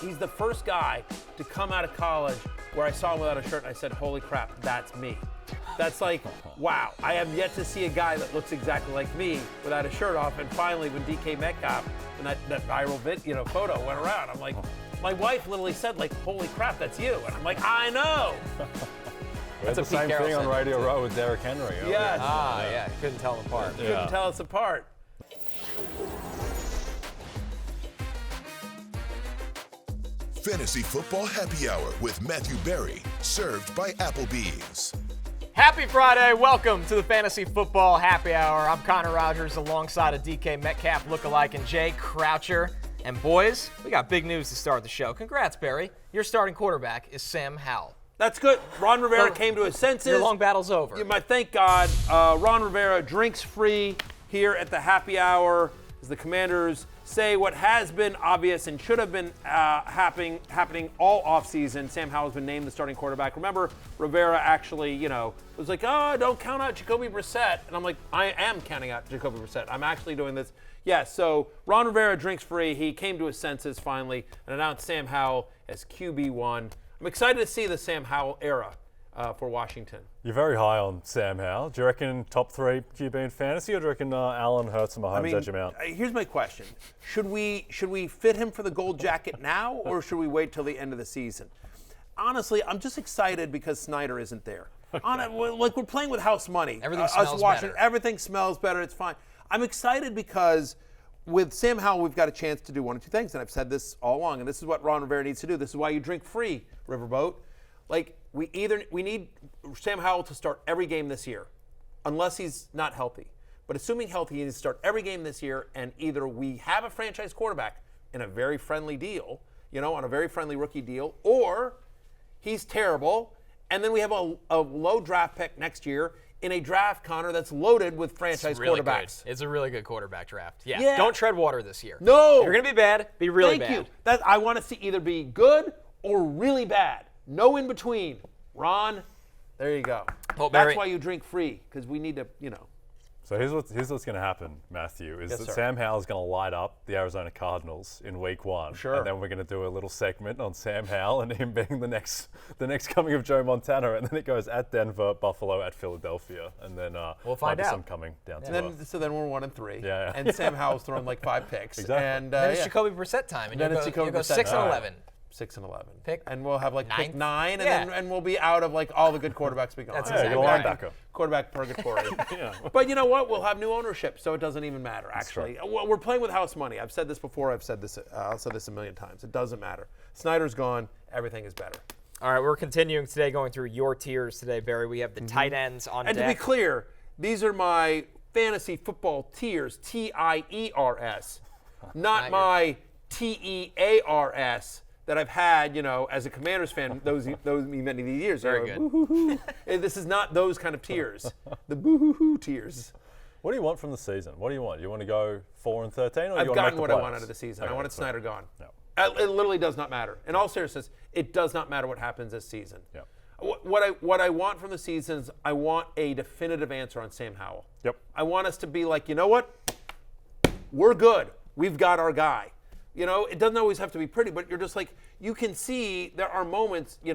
He's the first guy to come out of college where I saw him without a shirt and I said, holy crap, that's me. That's like, wow. I have yet to see a guy that looks exactly like me without a shirt off. And finally, when DK Metcalf and that viral photo went around, I'm like, my wife literally said, like, holy crap, that's you. And I'm like, I know. That's the same thing on Radio Row with Derrick Henry. Yes. Yeah. Couldn't tell them apart. Couldn't tell us apart. Fantasy Football Happy Hour with Matthew Berry, served by Applebee's. Happy Friday. Welcome to the Fantasy Football Happy Hour. I'm Connor Rogers alongside of DK Metcalf lookalike and Jay Croucher. And boys, we got big news to start the show. Congrats, Barry. Your starting quarterback is Sam Howell. That's good. Ron Rivera came to his senses. Your long battle's over. Thank God. Ron Rivera drinks free here at the happy hour as the Commanders say what has been obvious and should have been happening all offseason. Sam Howell's been named the starting quarterback. Remember, Rivera actually, was like, oh, don't count out Jacoby Brissett. And I'm like, I am counting out Jacoby Brissett. I'm actually doing this. Yes, so Ron Rivera drinks free. He came to his senses finally and announced Sam Howell as QB1. I'm excited to see the Sam Howell era for Washington. You're very high on Sam Howell. Do you reckon top 3 QB in fantasy, or do you reckon Allen, Hurts, and Mahomes edge him out? Here's my question: Should we fit him for the gold jacket now, or should we wait till the end of the season? Honestly, I'm just excited because Snyder isn't there. Like we're playing with house money. Everything smells better. Everything smells better. It's fine. I'm excited because with Sam Howell, we've got a chance to do one or two things, and I've said this all along, and this is what Ron Rivera needs to do. This is why you drink free, Riverboat. Like, we need Sam Howell to start every game this year, unless he's not healthy. But assuming healthy, he needs to start every game this year, and either we have a franchise quarterback in a very friendly deal, on a very friendly rookie deal, or he's terrible, and then we have a low draft pick next year in a draft, Connor, that's loaded with franchise quarterbacks. Good. It's a really good quarterback draft. Yeah. Don't tread water this year. No. If you're going to be bad, be really bad. Thank you. I want to see either be good or really bad. No in between. Ron, there you go. Well, Barry, that's why you drink free, because we need to, So here's what's going to happen, Matthew, is that Sam Howell's going to light up the Arizona Cardinals in week 1. Sure. And then we're going to do a little segment on Sam Howell and him being the next coming of Joe Montana. And then it goes at Denver, Buffalo, at Philadelphia. And then we'll find out. some coming down to Earth. So then we're 1-3. Yeah. And Sam Howell's thrown like 5 picks. Exactly. And then it's Jacoby Brissett time. And then it's Jacoby Brissett 6-11. 6-11. Pick and we'll have like ninth? pick 9, and we'll be out of like all the good quarterbacks be gone. That's exactly right. Linebacker. Quarterback purgatory. But you know what? We'll have new ownership, so it doesn't even matter. Actually, we're playing with house money. I've said this before. I've said this. I'll say this a million times. It doesn't matter. Snyder's gone. Everything is better. All right, we're continuing today, going through your tiers today, Barry. We have the tight ends on deck. And to be clear, these are my fantasy football tiers. TIERS, not my TEARS. That I've had, as a Commanders fan, those many years. Very good. Boo-hoo-hoo. This is not those kind of tears. The boo-hoo-hoo tears. What do you want from the season? What do you want? You want to go 4-13, or I've you want to make gotten the what playoffs? I want out of the season. Okay, I wanted Snyder gone. Yeah. It literally does not matter. In all seriousness, it does not matter what happens this season. Yeah. What I want from the season is I want a definitive answer on Sam Howell. Yep. I want us to be like, you know what? We're good. We've got our guy. It doesn't always have to be pretty, but you're just like, you can see there are moments, with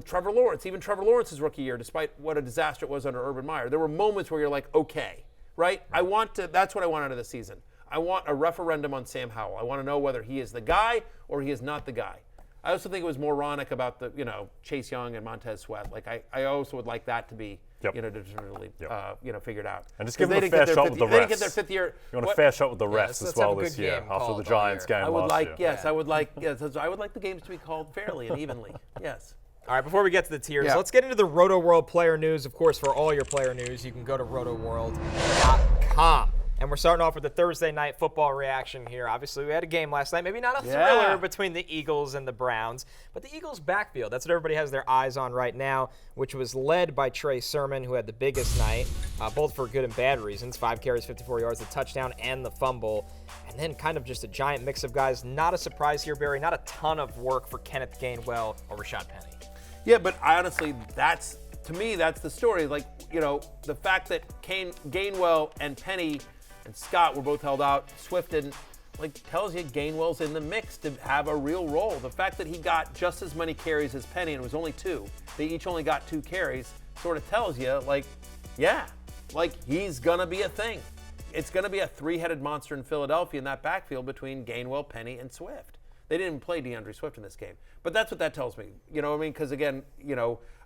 Trevor Lawrence, even Trevor Lawrence's rookie year, despite what a disaster it was under Urban Meyer, there were moments where you're like, okay, right? That's what I want out of the season. I want a referendum on Sam Howell. I want to know whether he is the guy or he is not the guy. I also think it was moronic about the, Chase Young and Montez Sweat. Like, I also would like that to be, definitively, figured out. And just give them a fair shot with the refs. They didn't get their 5th year. You want a fair shot with the refs as well this year after the Giants game last year. I would like the games to be called fairly and evenly. Yes. All right, before we get to the tiers, let's get into the Rotoworld Player news. Of course, for all your player news, you can go to rotoworld.com. And we're starting off with the Thursday night football reaction here. Obviously, we had a game last night. Maybe not a thriller between the Eagles and the Browns, but the Eagles' backfield, that's what everybody has their eyes on right now, which was led by Trey Sermon, who had the biggest night, both for good and bad reasons. 5 carries, 54 yards, the touchdown, and the fumble. And then kind of just a giant mix of guys. Not a surprise here, Barry. Not a ton of work for Kenneth Gainwell or Rashad Penny. Yeah, but honestly, to me, that's the story. Like, the fact that Gainwell and Penny and Scott were both held out. Swift didn't. like tells you Gainwell's in the mix to have a real role. The fact that he got just as many carries as Penny, and it was only 2, they each only got 2 carries, sort of tells you, like, yeah, like he's gonna be a thing. It's gonna be a 3-headed monster in Philadelphia in that backfield between Gainwell, Penny, and Swift. They didn't even play DeAndre Swift in this game, but that's what that tells me. You know what I mean? Because again,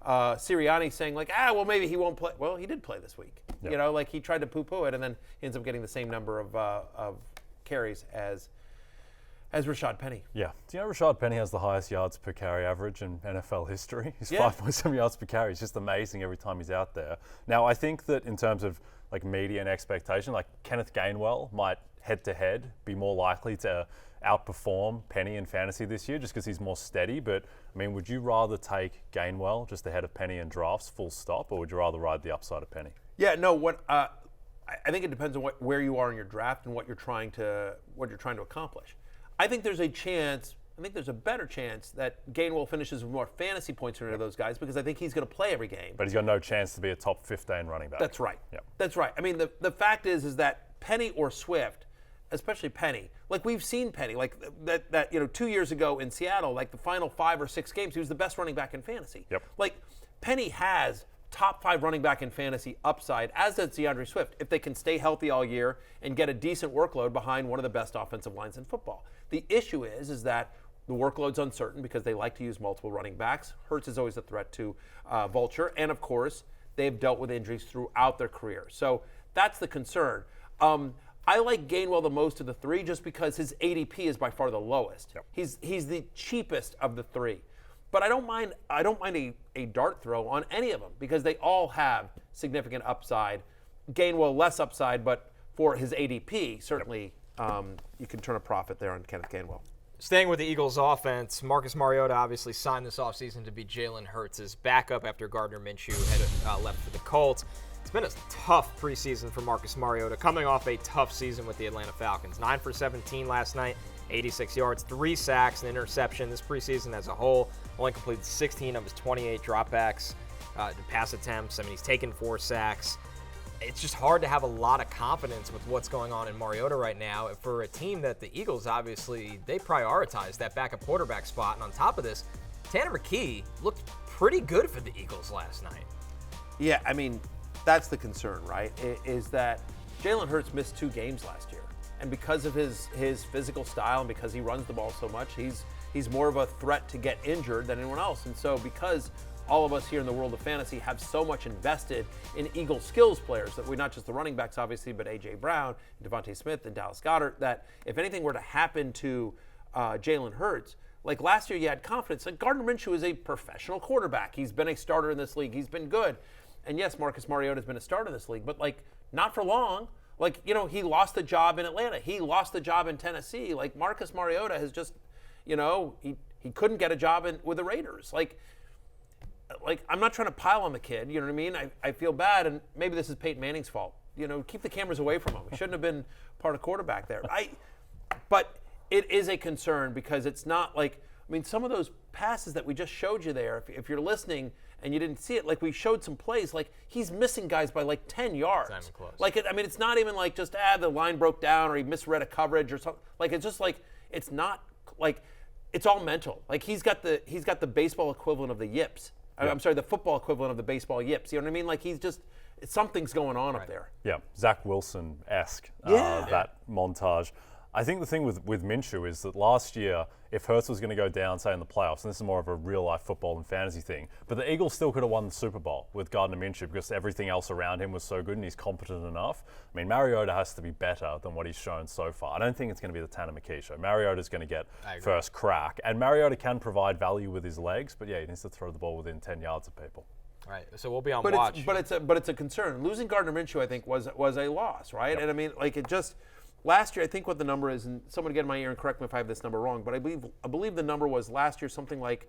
Sirianni saying like, well, maybe he won't play. Well, he did play this week. Yep. You know, like he tried to poo-poo it, and then he ends up getting the same number of carries as Rashad Penny. Yeah. Do you know Rashad Penny has the highest yards per carry average in NFL history? He's 5.7 yards per carry. It's just amazing every time he's out there. Now, I think that in terms of like median expectation, like Kenneth Gainwell might head-to-head be more likely to outperform Penny in fantasy this year just because he's more steady. But, I mean, would you rather take Gainwell just ahead of Penny in drafts, full stop, or would you rather ride the upside of Penny? Yeah, no, I think it depends on where you are in your draft and what you're trying to accomplish. I think there's a better chance that Gainwell finishes with more fantasy points than any of those guys because I think he's going to play every game. But he's got no chance to be a top 15 running back. That's right. Yep. That's right. I mean, the fact is that Penny or Swift, especially Penny, like we've seen Penny, like that 2 years ago in Seattle, like the final 5 or 6 games, he was the best running back in fantasy. Yep. Like Penny has top 5 running back in fantasy upside, as does DeAndre Swift, if they can stay healthy all year and get a decent workload behind one of the best offensive lines in football. The issue is that the workload's uncertain because they like to use multiple running backs. Hurts is always a threat to Vulture. And, of course, they've dealt with injuries throughout their career. So that's the concern. I like Gainwell the most of the 3 just because his ADP is by far the lowest. Yep. He's the cheapest of the 3. But I don't mind a dart throw on any of them because they all have significant upside. Gainwell less upside, but for his ADP, certainly you can turn a profit there on Kenneth Gainwell. Staying with the Eagles offense, Marcus Mariota obviously signed this offseason to be Jalen Hurts' backup after Gardner Minshew had left for the Colts. It's been a tough preseason for Marcus Mariota, coming off a tough season with the Atlanta Falcons. 9 for 17 last night, 86 yards, 3 sacks, an interception. This preseason as a whole, only completed 16 of his 28 dropbacks, pass attempts. I mean, he's taken 4 sacks. It's just hard to have a lot of confidence with what's going on in Mariota right now for a team that the Eagles, obviously, they prioritize that backup quarterback spot. And on top of this, Tanner McKee looked pretty good for the Eagles last night. Yeah, I mean, that's the concern, right? Is that Jalen Hurts missed 2 games last year. And because of his physical style and because he runs the ball so much, he's more of a threat to get injured than anyone else. And so because all of us here in the world of fantasy have so much invested in Eagle skills players that we not just the running backs, obviously, but A.J. Brown, Devontae Smith, and Dallas Goedert, that if anything were to happen to Jalen Hurts, like last year you had confidence. Like Gardner Minshew is a professional quarterback. He's been a starter in this league. He's been good. And yes, Marcus Mariota has been a starter in this league, but like not for long. Like, he lost the job in Atlanta. He lost the job in Tennessee. Like Marcus Mariota has just, he couldn't get a job with the Raiders. Like I'm not trying to pile on the kid, you know what I mean? I feel bad, and maybe this is Peyton Manning's fault. Keep the cameras away from him. He shouldn't have been part of quarterback there. But it is a concern because it's not like, some of those passes that we just showed you there, if you're listening and you didn't see it, like we showed some plays, like he's missing guys by like 10 yards. It's not even close. Like, it's not even like just, the line broke down or he misread a coverage or something. Like, it's just like, it's not like, it's all mental. Like he's got the baseball equivalent of the yips. Yeah. I'm sorry, the football equivalent of the baseball yips. You know what I mean? Like something's going on up there. Yeah, Zach Wilson-esque, that montage. I think the thing with Minshew is that last year, if Hurts was going to go down, say in the playoffs, and this is more of a real-life football and fantasy thing, but the Eagles still could have won the Super Bowl with Gardner Minshew because everything else around him was so good and he's competent enough. Mariota has to be better than what he's shown so far. I don't think it's going to be the Tanner McKee show. Mariota's going to get first crack, and Mariota can provide value with his legs, but yeah, he needs to throw the ball within 10 yards of people. Right, so we'll be on watch. But it's a concern. Losing Gardner Minshew, I think, was a loss, right? Yep. And it just. Last year, I think what the number is, and someone get in my ear and correct me if I have this number wrong, but I believe the number was last year something like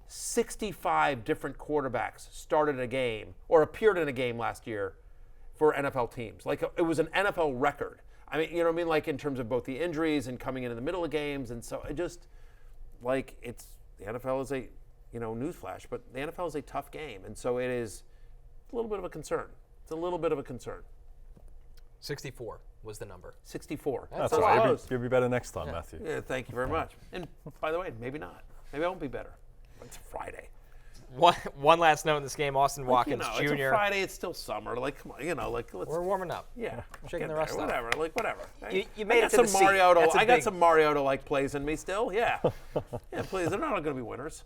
65 different quarterbacks started a game or appeared in a game last year for NFL teams. Like it was an NFL record. You know what I mean? Like in terms of both the injuries and coming in the middle of games, and so it just the NFL is a newsflash, but the NFL is a tough game, and so it's a little bit of a concern. It's a little bit of a concern. 64. was the number. 64. That's a all right. lot. Close. You'll be better next time, Matthew. Yeah, thank you very much. And by the way, maybe not. Maybe I won't be better. It's Friday. One last note in this game, Austin Watkins It's a Jr. Friday. It's still summer. Like, come on, let's. We're warming up. Yeah, Shaking get the rust there, off. whatever. You made it to the seat. I got some Mariota-like plays in me still. Yeah, yeah. Please, they're not going to be winners.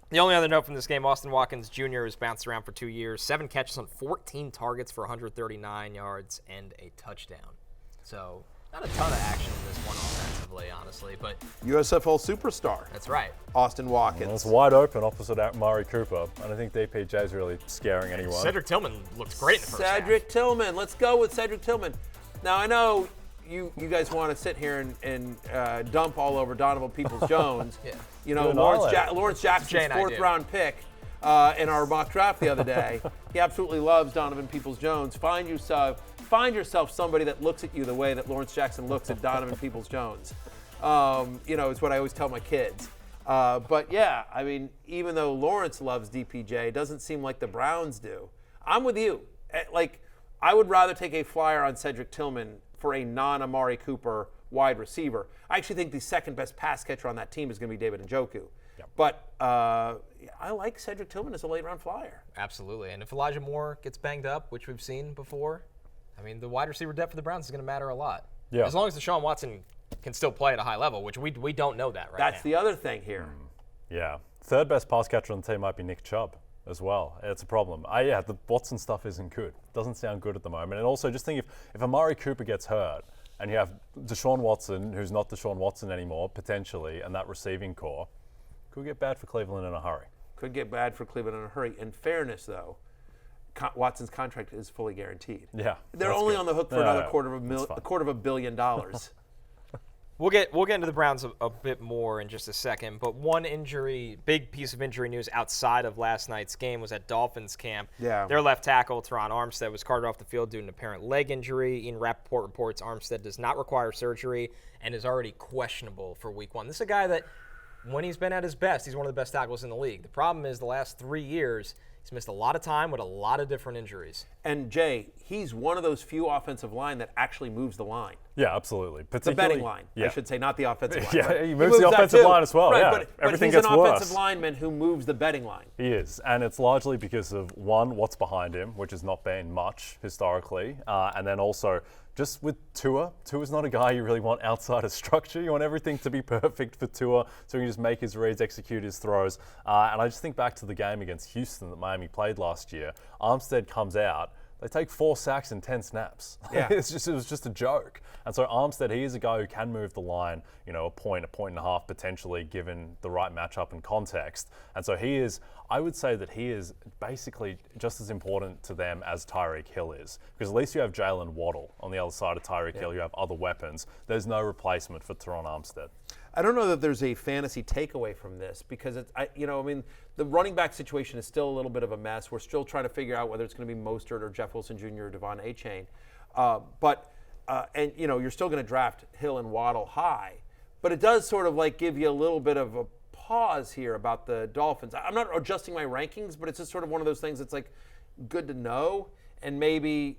The only other note from this game, Austin Watkins Jr. has bounced around for 2 years, 7 catches on 14 targets for 139 yards and a touchdown. So not a ton of action in this one offensively, honestly, but USFL superstar. that's right. Austin Watkins. Well, it's wide open opposite Amari Cooper, and I think DPJ is really scaring anyone. Cedric Tillman looked great in the first Cedric Tillman. Let's go with Cedric Tillman. Now, I know you guys want to sit here and dump all over Donovan Peoples-Jones. Yeah. You know, Lawrence Jackson's fourth-round pick in our mock draft the other day. He absolutely loves Donovan Peoples-Jones. Find yourself somebody that looks at you the way that Lawrence Jackson looks at Donovan Peoples-Jones. Is what I always tell my kids. But yeah, I mean, even though Lawrence loves DPJ, it doesn't seem like the Browns do. I'm with you. Like, I would rather take a flyer on Cedric Tillman for a non-Amari Cooper wide receiver. I actually think the second best pass catcher on that team is going to be David Njoku. Yep. But I like Cedric Tillman as a late-round flyer. Absolutely. And if Elijah Moore gets banged up, which we've seen before, I mean, the wide receiver depth for the Browns is going to matter a lot. Yeah. As long as Deshaun Watson can still play at a high level, which we don't know that right now. That's the other thing here. Yeah. Third best pass catcher on the team might be Nick Chubb as well. It's a problem. The Watson stuff isn't good. Doesn't sound good at the moment. And also just think if Amari Cooper gets hurt and you have Deshaun Watson, who's not Deshaun Watson anymore, potentially, and that receiving core, could get bad for Cleveland in a hurry. Could get bad for Cleveland in a hurry. In fairness, though, Watson's contract is fully guaranteed. Yeah. They're only on the hook for another $250 million. We'll get into the Browns a bit more in just a second, but one big piece of injury news outside of last night's game was at Dolphins camp. Yeah. Their left tackle, Teron Armstead, was carted off the field due to an apparent leg injury. Ian Rappaport reports Armstead does not require surgery and is already questionable for Week 1. This is a guy that, when he's been at his best, he's one of the best tackles in the league. The problem is the last 3 years, he's missed a lot of time with a lot of different injuries. And Jay, he's one of those few offensive line that actually moves the line. Yeah, absolutely. The betting line, I should say, not the offensive line. Yeah, he moves the offensive line as well. Right, yeah, but everything he's gets an worse. offensive lineman who moves the betting line. He is, and it's largely because of, one, what's behind him, which has not been much historically, and then also just with Tua. Tua's not a guy you really want outside of structure. You want everything to be perfect for Tua so he can just make his reads, execute his throws. And I just think back to the game against Houston that Miami played last year. Armstead comes out. They take 4 sacks in 10 snaps. Yeah. It was just a joke. And so Armstead, he is a guy who can move the line, a point and a half potentially, given the right matchup and context. And so I would say that he is basically just as important to them as Tyreek Hill is. Because at least you have Jalen Waddle on the other side of Tyreek Hill. You have other weapons. There's no replacement for Teron Armstead. I don't know that there's a fantasy takeaway from this because the running back situation is still a little bit of a mess. We're still trying to figure out whether it's going to be Mostert or Jeff Wilson Jr. or Devon Achane. You're still going to draft Hill and Waddle high, but it does sort of like give you a little bit of a pause here about the Dolphins. I'm not adjusting my rankings, but it's just sort of one of those things that's like good to know, and maybe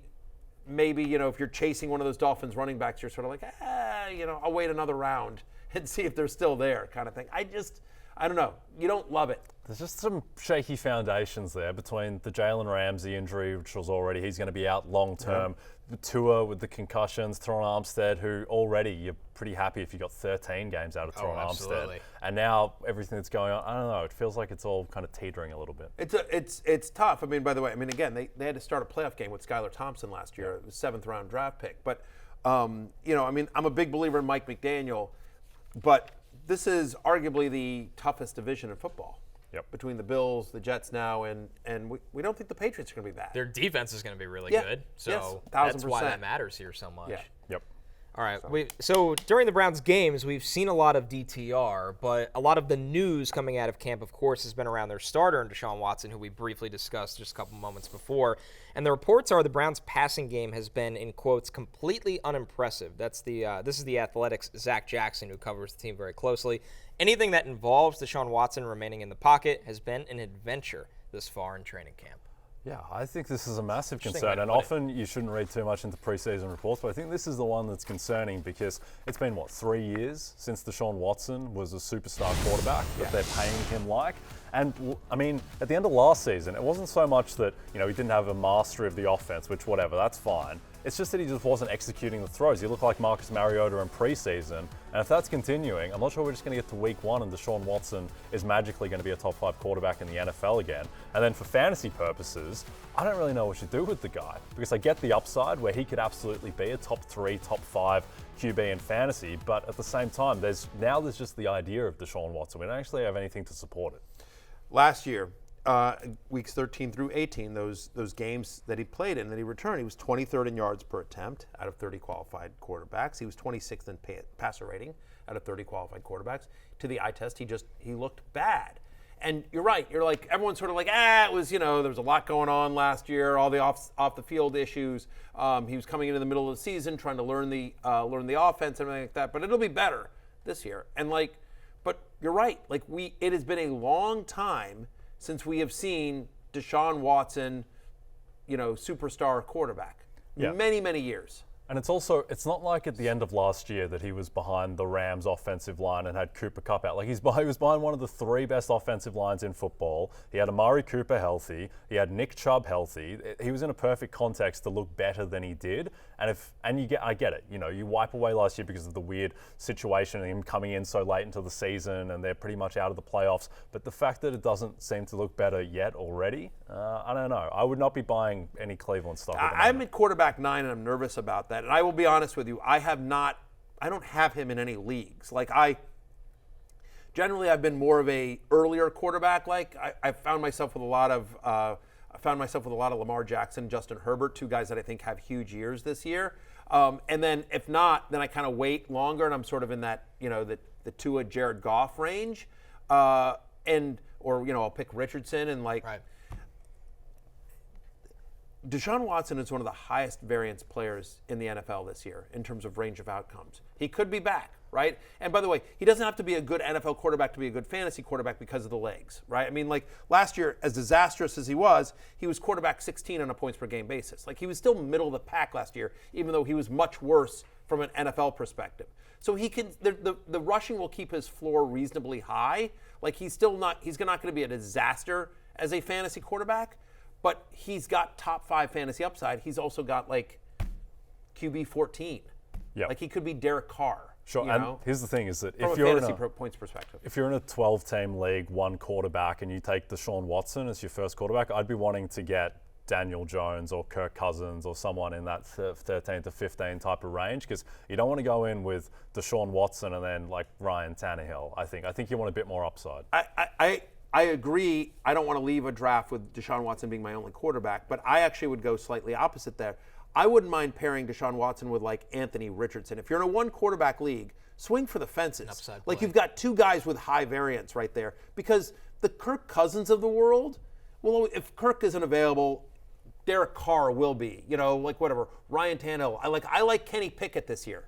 if you're chasing one of those Dolphins running backs, you're sort of like, I'll wait another round and see if they're still there, kind of thing. I don't know. You don't love it. There's just some shaky foundations there between the Jalen Ramsey injury, which was already, he's going to be out long term, the Tua with the concussions, Teron Armstead, who already you're pretty happy if you got 13 games out of Teron Armstead. And now everything that's going on, I don't know, it feels like it's all kind of teetering a little bit. It's tough. By the way, again, they had to start a playoff game with Skylar Thompson last year, the 7th round draft pick. But, I'm a big believer in Mike McDaniel, but this is arguably the toughest division in football. Yep. Between the Bills, the Jets now, and we don't think the Patriots are going to be bad. Their defense is going to be really good. So yes, 1000%. That's why that matters here so much. Yeah. Yep. All right. So during the Browns games, we've seen a lot of DTR, but a lot of the news coming out of camp, of course, has been around their starter and Deshaun Watson, who we briefly discussed just a couple moments before. And the reports are the Browns' passing game has been, in quotes, completely unimpressive. This is the Athletic's Zach Jackson, who covers the team very closely. Anything that involves Deshaun Watson remaining in the pocket has been an adventure this far in training camp. Yeah, I think this is a massive Interesting concern, way to and put it. often you shouldn't read too much into preseason reports, but I think this is the one that's concerning because it's been, 3 years since Deshaun Watson was a superstar quarterback that they're paying him like. And, I mean, at the end of last season, it wasn't so much that, he didn't have a mastery of the offense, which whatever, that's fine. It's just that he just wasn't executing the throws. He looked like Marcus Mariota in preseason. And if that's continuing, I'm not sure we're just going to get to week 1 and Deshaun Watson is magically going to be a top 5 quarterback in the NFL again. And then for fantasy purposes, I don't really know what to do with the guy because I get the upside where he could absolutely be a top 3, top 5 QB in fantasy. But at the same time, there's just the idea of Deshaun Watson. We don't actually have anything to support it. Last year, weeks 13 through 18, those games that he played in, that he returned, he was 23rd in yards per attempt out of 30 qualified quarterbacks. He was 26th in passer rating out of 30 qualified quarterbacks. To the eye test, he looked bad. And you're right. You're like, everyone's sort of like, it was, there was a lot going on last year, all the off the field issues. He was coming into the middle of the season trying to learn the offense and everything like that. But it'll be better this year. And but you're right. It has been a long time since we have seen Deshaun Watson, superstar quarterback. Yeah. Many, many years. And it's not like at the end of last year that he was behind the Rams offensive line and had Cooper Kupp out. He was behind one of the 3 best offensive lines in football. He had Amari Cooper healthy. He had Nick Chubb healthy. He was in a perfect context to look better than he did. I get it. You wipe away last year because of the weird situation and him coming in so late into the season and they're pretty much out of the playoffs. But the fact that it doesn't seem to look better yet already, I don't know. I would not be buying any Cleveland stock. I'm at quarterback 9 and I'm nervous about that. And I will be honest with you, I don't have him in any leagues. Generally I've been more of a earlier quarterback. I found myself with a lot of Lamar Jackson, Justin Herbert, 2 guys that I think have huge years this year. And then if not, then I kind of wait longer and I'm sort of in that, the Tua Jared Goff range. I'll pick Richardson and Right. Deshaun Watson is one of the highest variance players in the NFL this year in terms of range of outcomes. He could be back, right? And by the way, he doesn't have to be a good NFL quarterback to be a good fantasy quarterback because of the legs, right? I mean, last year, as disastrous as he was quarterback 16 on a points per game basis. He was still middle of the pack last year, even though he was much worse from an NFL perspective. So he can, the rushing will keep his floor reasonably high. He's not going to be a disaster as a fantasy quarterback. But he's got top 5 fantasy upside. He's also got QB 14. Yeah. He could be Derek Carr. Sure. And here's the thing: is that from if a you're fantasy points perspective, if you're in a 12-team league, 1 quarterback, and you take Deshaun Watson as your first quarterback, I'd be wanting to get Daniel Jones or Kirk Cousins or someone in that 13 to 15 type of range because you don't want to go in with Deshaun Watson and then Ryan Tannehill. I think you want a bit more upside. I agree. I don't want to leave a draft with Deshaun Watson being my only quarterback, but I actually would go slightly opposite there. I wouldn't mind pairing Deshaun Watson with Anthony Richardson. If you're in a 1 quarterback league, swing for the fences. Upside play. You've got 2 guys with high variance right there because the Kirk Cousins of the world, well, if Kirk isn't available, Derek Carr will be, whatever. Ryan Tannehill. I like Kenny Pickett this year.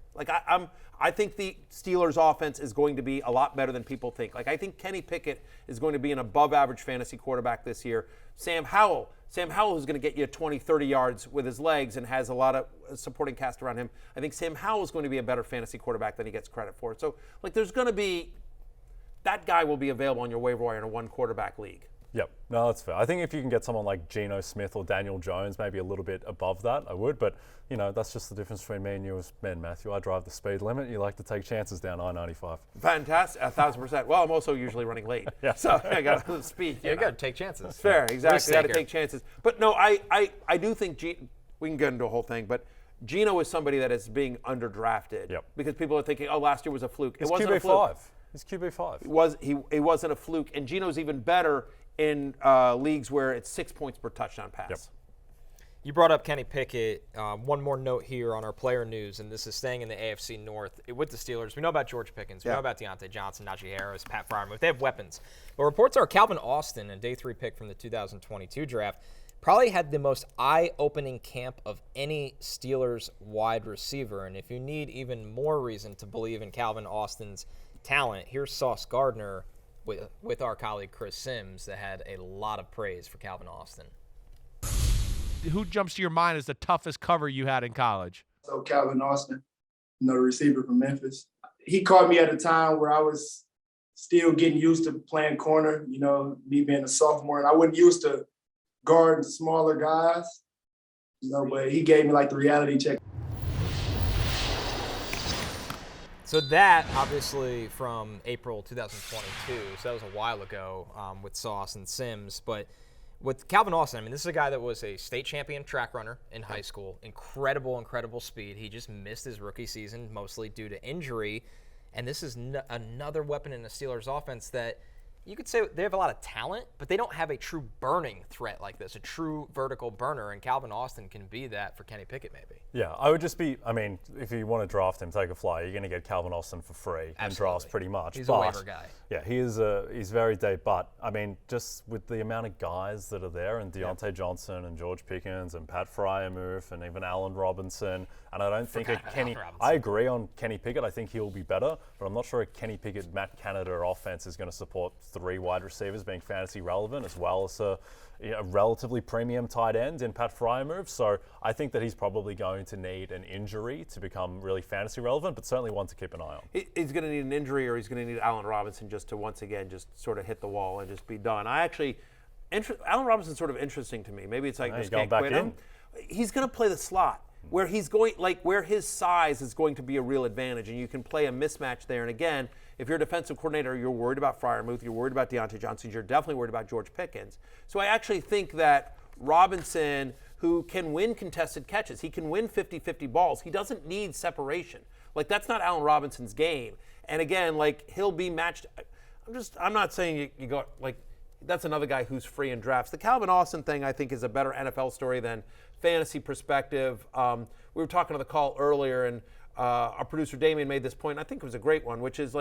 I think the Steelers' offense is going to be a lot better than people think. I think Kenny Pickett is going to be an above-average fantasy quarterback this year. Sam Howell is going to get you 20, 30 yards with his legs and has a lot of supporting cast around him. I think Sam Howell is going to be a better fantasy quarterback than he gets credit for. So, there's going to be – that guy will be available on your waiver wire in a 1 quarterback league. Yep. No, that's fair. I think if you can get someone like Geno Smith or Daniel Jones, maybe a little bit above that, I would. But, that's just the difference between me and you as men, Matthew. I drive the speed limit. You like to take chances down I-95. Fantastic. 1,000%. Well, I'm also usually running late. Yeah. So I got to speed. You got to take chances. Fair, exactly. Got to take chances. But no, I do think we can get into a whole thing, but Geno is somebody that is being underdrafted. Yep. Because people are thinking, last year was a fluke. It wasn't QB5. a fluke. He's QB5. It wasn't a fluke. And Geno's even better in leagues where it's 6 points per touchdown pass. Yep. You brought up Kenny Pickett. One more note here on our player news, and this is staying in the AFC North with the Steelers. We know about George Pickens. We know about Deontay Johnson, Najee Harris, Pat Freiermuth. They have weapons. But reports are Calvin Austin, a day 3 pick from the 2022 draft, probably had the most eye-opening camp of any Steelers wide receiver. And if you need even more reason to believe in Calvin Austin's talent, here's Sauce Gardner with our colleague Chris Sims that had a lot of praise for Calvin Austin. who jumps to your mind as the toughest cover you had in college? So Calvin Austin, the receiver from Memphis. He caught me at a time where I was still getting used to playing corner, me being a sophomore. And I wasn't used to guarding smaller guys, but he gave me like the reality check. So that, obviously, from April 2022, so that was a while ago with Sauce and Sims. But with Calvin Austin, this is a guy that was a state champion track runner in high school. Incredible speed. He just missed his rookie season, mostly due to injury. And this is another weapon in the Steelers offense that you could say they have a lot of talent, but they don't have a true burning threat like this, a true vertical burner, and Calvin Austin can be that for Kenny Pickett maybe. Yeah, I would just be, if you want to draft him, take a flyer, you're going to get Calvin Austin for free in drafts pretty much. He's a waiver guy. Yeah, he's very deep, but just with the amount of guys that are there, and Deontay Johnson and George Pickens and Pat Fryermuth and even Allen Robinson, and I don't think I agree on Kenny Pickett. I think he'll be better, but I'm not sure a Kenny Pickett, Matt Canada offense is going to support 3 wide receivers being fantasy relevant, as well as a relatively premium tight end in Pat Fryermuth. So I think that he's probably going to need an injury to become really fantasy relevant, but certainly one to keep an eye on. He's going to need an injury, or he's going to need Allen Robinson just to once again just sort of hit the wall and just be done. Allen Robinson's sort of interesting to me. Maybe it's like he's just going can't back quit him. He's going to play the slot, where he's going, where his size is going to be a real advantage, and you can play a mismatch there. And again, if you're a defensive coordinator, you're worried about Fryermuth, you're worried about Deontay Johnson, you're definitely worried about George Pickens. So I actually think that Robinson, who can win contested catches, he can win 50-50 balls. He doesn't need separation. That's not Allen Robinson's game. And again, he'll be matched. I'm not saying you go that's another guy who's free in drafts. The Calvin Austin thing, I think, is a better NFL story than fantasy perspective. We were talking on the call earlier, and our producer Damien made this point, and I think it was a great one, which is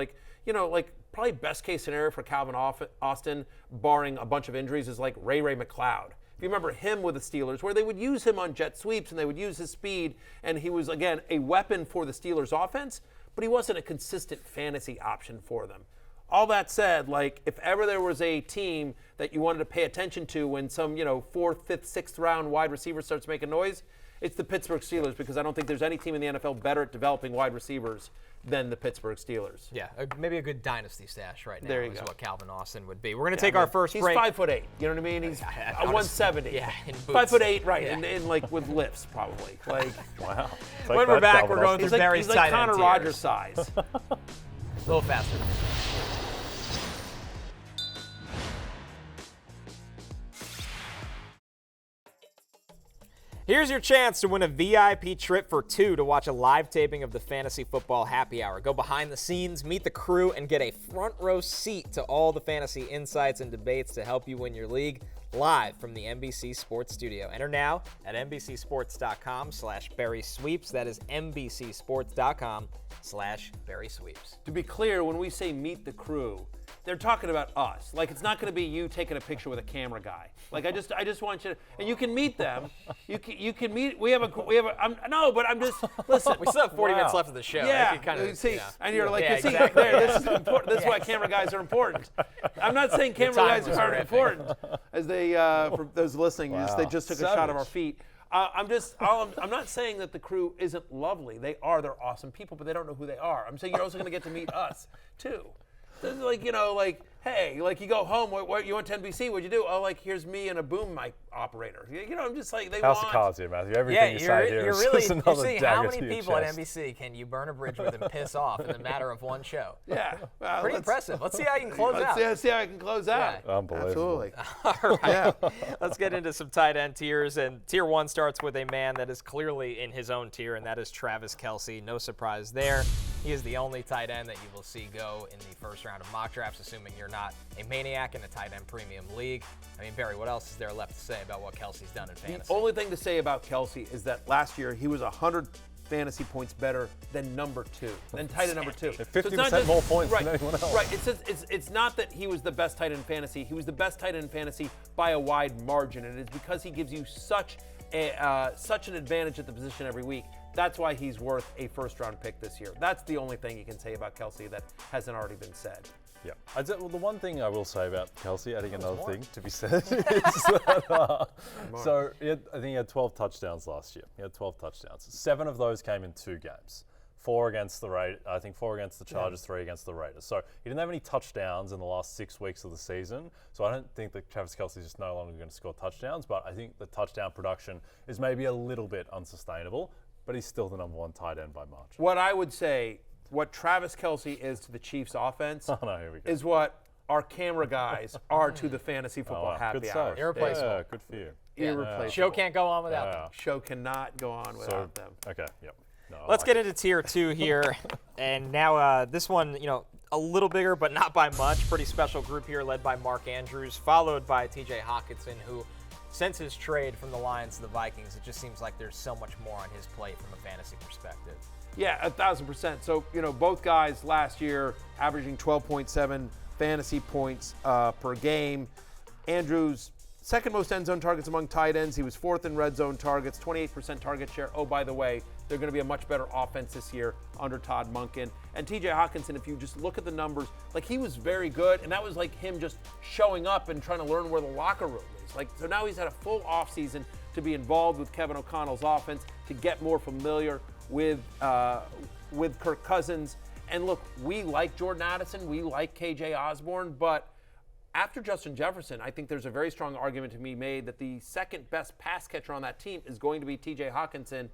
probably best case scenario for Calvin Austin, barring a bunch of injuries, is like Ray McLeod. If you remember him with the Steelers, where they would use him on jet sweeps and they would use his speed, and he was, again, a weapon for the Steelers offense, but he wasn't a consistent fantasy option for them. All that said, if ever there was a team that you wanted to pay attention to when some, 4th, 5th, 6th round wide receiver starts making noise, it's the Pittsburgh Steelers, because I don't think there's any team in the NFL better at developing wide receivers than the Pittsburgh Steelers. Yeah, maybe a good dynasty stash right now is what Calvin Austin would be. We're going to take our first break. He's 5'8", you know what I mean? He's 170. Yeah, in boots. 5'8", right, yeah. and with lifts probably. Wow. When we're back, we're going through Barry's tight end Connor tiers. Rogers size. A little faster. Here's your chance to win a VIP trip for 2 to watch a live taping of the Fantasy Football Happy Hour. Go behind the scenes, meet the crew, and get a front row seat to all the fantasy insights and debates to help you win your league live from the NBC Sports Studio. Enter now at NBCSports.com/BarrySweeps. That is NBCSports.com/BarrySweeps. To be clear, when we say meet the crew, they're talking about us. It's not going to be you taking a picture with a camera guy. I just want you to, and you can meet them. You can meet. We have a. No, but I'm just listen. We still have 40 minutes left of the show. Yeah, and you're exactly. There, this is important. This is why camera guys are important. I'm not saying camera guys aren't important, as they for those listening, they just took a shot of our feet. I'm not saying that the crew isn't lovely. They're awesome people, but they don't know who they are. I'm saying you're also going to get to meet us too. Hey, you go home, what you went to NBC, what'd you do? Oh, here's me and a boom mic operator. I'm just they House want. of cards here, Matthew. Everything you say here is just another see dagger how many to your people chest. at NBC can you burn a bridge with and piss off in the matter of one show? Yeah. Pretty impressive. Let's see how you can close out. Let's see how I can close out. Yeah. Unbelievable. Absolutely. All right. Let's get into some tight end tiers. And tier 1 starts with a man that is clearly in his own tier, and that is Travis Kelce. No surprise there. He is the only tight end that you will see go in the first round of mock drafts, assuming you're not a maniac in a tight end premium league. Barry, what else is there left to say about what Kelce's done in fantasy? The only thing to say about Kelce is that last year he was 100 fantasy points better than number 2, than tight end number 2. 50% more points than anyone else. Right. It's not that he was the best tight end in fantasy. He was the best tight end in fantasy by a wide margin, and it's because he gives you such an advantage at the position every week. That's why he's worth a first-round pick this year. That's the only thing you can say about Kelce that hasn't already been said. Yeah. Well, the one thing I will say about Kelce, adding another thing to be said, is that, I think he had 12 touchdowns last year. He had 12 touchdowns. 7 of those came in 2 games. 4 against the Raiders, I think 4 against the Chargers, 3 against the Raiders. So he didn't have any touchdowns in the last 6 weeks of the season. So I don't think that Travis Kelce is just no longer going to score touchdowns, but I think the touchdown production is maybe a little bit unsustainable, but he's still the number 1 tight end by March. What I would say, what Travis Kelce is to the Chiefs offense Here we go. is what our camera guys are to the fantasy football happy hour. Irreplaceable. Yeah, good for you. Irreplaceable. Show can't go on without them. Show cannot go on without them. Okay, yep. No, Let's get into tier 2 here. And now this one, a little bigger, but not by much. Pretty special group here led by Mark Andrews, followed by TJ Hockenson, who since his trade from the Lions to the Vikings, it just seems like there's so much more on his plate from a fantasy perspective. Yeah, 1,000%. So, both guys last year averaging 12.7 fantasy points per game. Andrews, second most end zone targets among tight ends. He was 4th in red zone targets, 28% target share. Oh, by the way, they're going to be a much better offense this year under Todd Monken. And TJ Hockenson, if you just look at the numbers, he was very good, and that was him just showing up and trying to learn where the locker room is. So now he's had a full offseason to be involved with Kevin O'Connell's offense, to get more familiar with Kirk Cousins. And look, we like Jordan Addison, we like KJ Osborne, but after Justin Jefferson, I think there's a very strong argument to be made that the second best pass catcher on that team is going to be TJ Hockenson.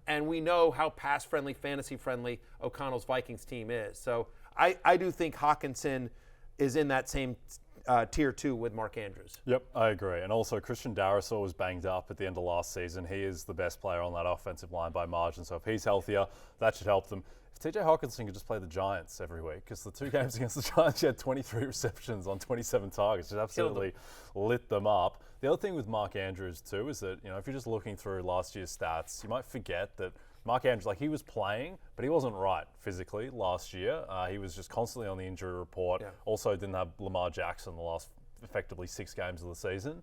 And we know how pass-friendly, fantasy-friendly O'Connell's Vikings team is. So I do think Hockenson is in that same tier 2 with Mark Andrews. Yep, I agree. And also Christian Darrisaw was banged up at the end of last season. He is the best player on that offensive line by margin. So if he's healthier, that should help them. If TJ Hockenson could just play the Giants every week, because the 2 games against the Giants, he had 23 receptions on 27 targets. Just absolutely lit them up. The other thing with Mark Andrews, too, is that, if you're just looking through last year's stats, you might forget that Mark Andrews, he was playing, but he wasn't right physically last year. He was just constantly on the injury report. Yeah. Also didn't have Lamar Jackson the last effectively 6 games of the season.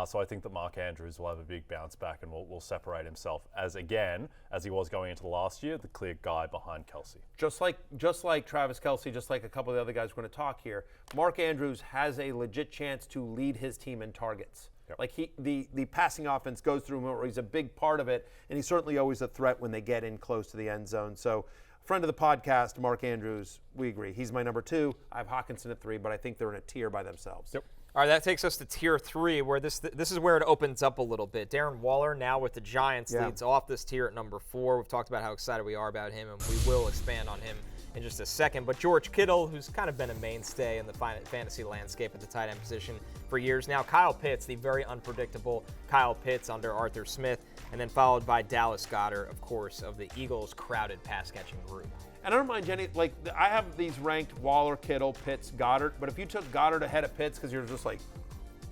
So I think that Mark Andrews will have a big bounce back and will separate himself as he was going into the last year, the clear guy behind Kelce. Just like Travis Kelce, just like a couple of the other guys we're going to talk here, Mark Andrews has a legit chance to lead his team in targets. Yep. The passing offense goes through him, or he's a big part of it, and he's certainly always a threat when they get in close to the end zone. So, friend of the podcast, Mark Andrews, we agree. He's my number 2. I have Hockenson at 3, but I think they're in a tier by themselves. Yep. All right, that takes us to tier 3, where this is where it opens up a little bit. Darren Waller, now with the Giants, leads off this tier at number 4. We've talked about how excited we are about him, and we will expand on him in just a second. But George Kittle, who's kind of been a mainstay in the fantasy landscape at the tight end position for years now. Kyle Pitts, the very unpredictable Kyle Pitts under Arthur Smith, and then followed by Dallas Goedert, of course, of the Eagles' crowded pass-catching group. And I don't mind Jenny, I have these ranked Waller, Kittle, Pitts, Goddard, but if you took Goddard ahead of Pitts because you're just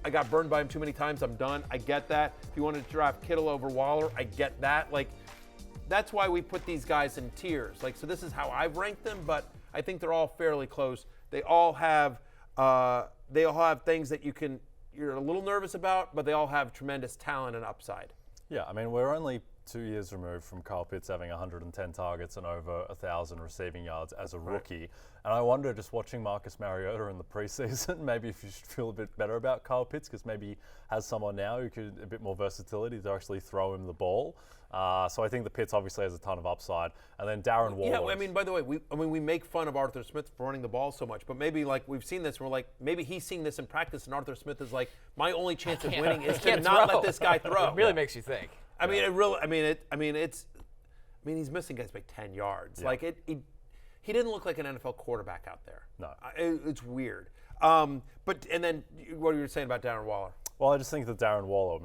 I got burned by him too many times, I'm done, I get that. If you wanted to draft Kittle over Waller, I get that. That's why we put these guys in tiers. So this is how I've ranked them, but I think they're all fairly close. They all have things that you're a little nervous about, but they all have tremendous talent and upside. Yeah, we're only 2 years removed from Kyle Pitts having 110 targets and over 1,000 receiving yards as a rookie. And I wonder, just watching Marcus Mariota in the preseason, maybe if you should feel a bit better about Kyle Pitts, because maybe he has someone now who could a bit more versatility to actually throw him the ball. So I think the Pitts obviously has a ton of upside. And then Darren Waller. Yeah, by the way, we make fun of Arthur Smith for running the ball so much, but maybe we've seen this, we're maybe he's seeing this in practice, and Arthur Smith is my only chance of winning is to not let this guy throw. It really makes you think. He's missing guys by 10 yards. Yeah. He didn't look like an NFL quarterback out there. No. It's weird. And then what were you saying about Darren Waller? Well, I just think that Darren Waller,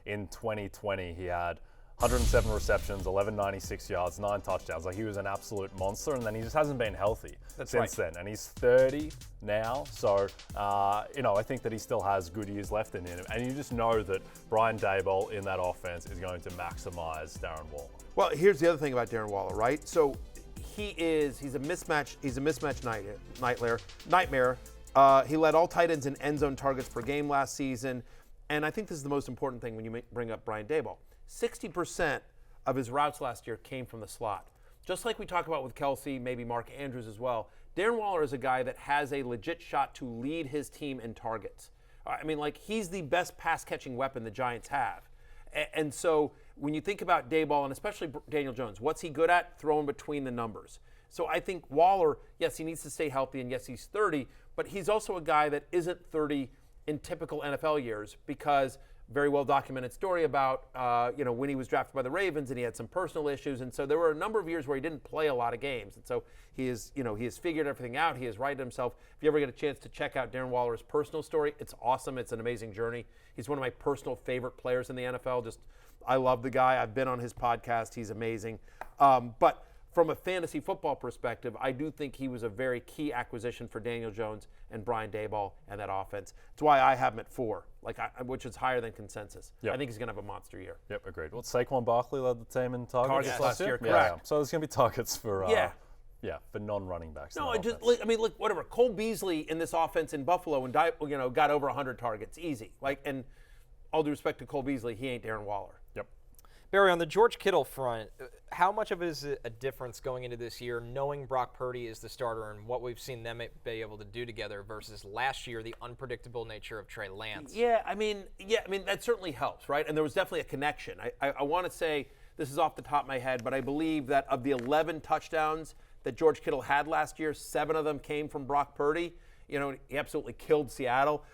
in 2020 he had 107 receptions, 1,196 yards, 9 touchdowns. He was an absolute monster, and then he just hasn't been healthy since then. And he's 30 now, so I think that he still has good years left in him. And you just know that Brian Daboll in that offense is going to maximize Darren Waller. Well, here's the other thing about Darren Waller, right? So he's a mismatch nightmare. He led all tight ends in end zone targets per game last season, and I think this is the most important thing when you bring up Brian Daboll. 60% of his routes last year came from the slot. Just like we talk about with Kelce, maybe Mark Andrews as well, Darren Waller is a guy that has a legit shot to lead his team in targets. I mean, like, he's the best pass-catching weapon the Giants have. And so when you think about Daboll, and especially Daniel Jones, what's he good at? Throwing between the numbers. So I think Waller, yes, he needs to stay healthy, and yes, he's 30, but he's also a guy that isn't 30 in typical NFL years, because very well documented story about when he was drafted by the Ravens and he had some personal issues, and so there were a number of years where he didn't play a lot of games, and so he has figured everything out. He has righted himself. If you ever get a chance to check out Darren Waller's personal story, it's awesome. It's an amazing journey. He's one of my personal favorite players in the NFL. I love the guy. I've been on his podcast. He's amazing. But from a fantasy football perspective, I do think he was a very key acquisition for Daniel Jones and Brian Daboll and that offense. That's why I have him at 4, which is higher than consensus. Yep. I think he's going to have a monster year. Yep, agreed. Well, Saquon Barkley led the team in targets last year, Yeah. correct. So there's going to be targets for for non-running backs. No, whatever. Cole Beasley in this offense in Buffalo and got over 100 targets, easy. And all due respect to Cole Beasley, he ain't Darren Waller. Yep. Barry, on the George Kittle front, how much of it is a difference going into this year, knowing Brock Purdy is the starter and what we've seen them be able to do together versus last year, the unpredictable nature of Trey Lance? Yeah, I mean, that certainly helps, right? And there was definitely a connection. I want to say, this is off the top of my head, but I believe that of the 11 touchdowns that George Kittle had last year, 7 of them came from Brock Purdy. He absolutely killed Seattle.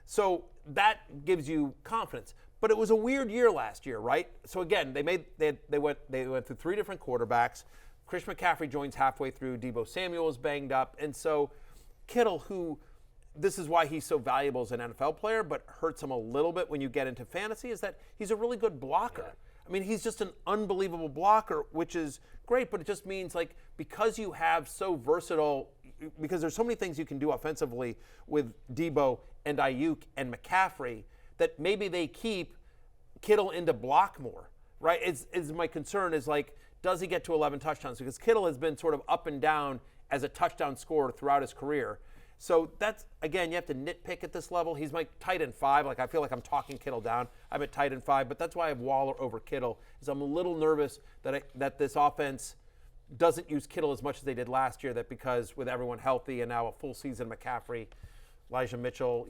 So that gives you confidence. But it was a weird year last year, right? So again, they went through 3 different quarterbacks. Chris McCaffrey joins halfway through. Deebo Samuel is banged up, and so Kittle, who this is why he's so valuable as an NFL player, but hurts him a little bit when you get into fantasy, is that he's a really good blocker. Yeah. I mean, he's just an unbelievable blocker, which is great, but it just means because you have so versatile, because there's so many things you can do offensively with Deebo and Ayuk and McCaffrey, that maybe they keep Kittle into block more, right? Is my concern is does he get to 11 touchdowns? Because Kittle has been sort of up and down as a touchdown scorer throughout his career. So that's, again, you have to nitpick at this level. He's my tight end 5. I feel like I'm talking Kittle down. I'm at tight end 5, but that's why I have Waller over Kittle, is I'm a little nervous that this offense doesn't use Kittle as much as they did last year, that because with everyone healthy and now a full season McCaffrey, Elijah Mitchell,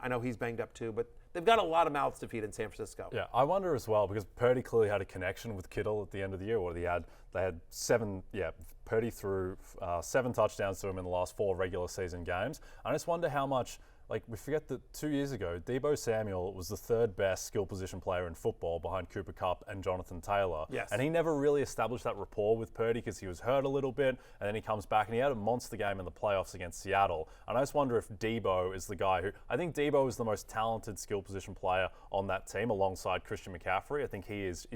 I know he's banged up too, but they've got a lot of mouths to feed in San Francisco. Yeah, I wonder as well, because Purdy clearly had a connection with Kittle at the end of the year. They had 7, Purdy threw 7 touchdowns to him in the last 4 regular season games. I just wonder how much, we forget that 2 years ago, Deebo Samuel was the 3rd best skill position player in football behind Cooper Kupp and Jonathan Taylor. Yes. And he never really established that rapport with Purdy because he was hurt a little bit, and then he comes back and he had a monster game in the playoffs against Seattle. And I just wonder if Deebo is the guy who, I think Deebo is the most talented skill position player on that team alongside Christian McCaffrey. I think he's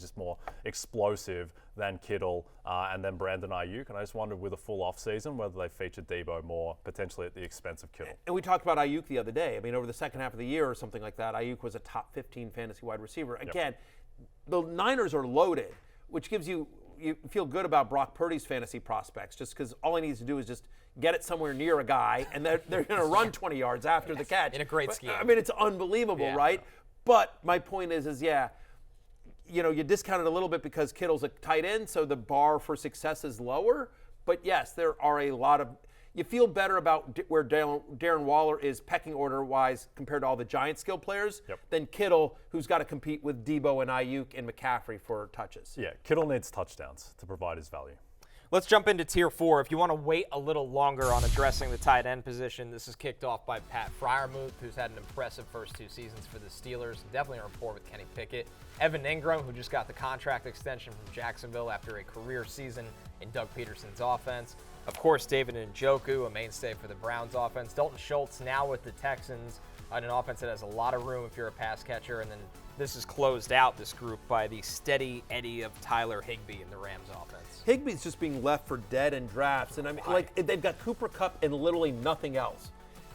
just more explosive than Kittle and then Brandon Ayuk. And I just wondered with a full offseason whether they featured Deebo more potentially at the expense of Kittle. And we talked about Ayuk the other day. I mean, over the second half of the year or something like that, Ayuk was a top 15 fantasy wide receiver. Again, the Niners are loaded, which gives you feel good about Brock Purdy's fantasy prospects, just because all he needs to do is just get it somewhere near a guy, and they're going to run 20 yards after the catch. In a great scheme. I mean, it's unbelievable, right? But my point is you discount it a little bit because Kittle's a tight end, so the bar for success is lower. But yes, there are a lot of – you feel better about where Darren Waller is pecking order-wise compared to all the giant skill players than Kittle, who's got to compete with Deebo and Ayuk and McCaffrey for touches. Yeah, Kittle needs touchdowns to provide his value. Let's jump into Tier 4. If you want to wait a little longer on addressing the tight end position, this is kicked off by Pat Freiermuth, who's had an impressive first 2 seasons for the Steelers. Definitely a rapport with Kenny Pickett. Evan Ingram, who just got the contract extension from Jacksonville after a career season in Doug Peterson's offense. Of course, David Njoku, a mainstay for the Browns offense. Dalton Schultz now with the Texans on an offense that has a lot of room if you're a pass catcher. And then this is closed out, this group, by the steady Eddie of Tyler Higbee in the Rams offense. Higbee's just being left for dead in drafts. And I mean, they've got Cooper Kupp and literally nothing else.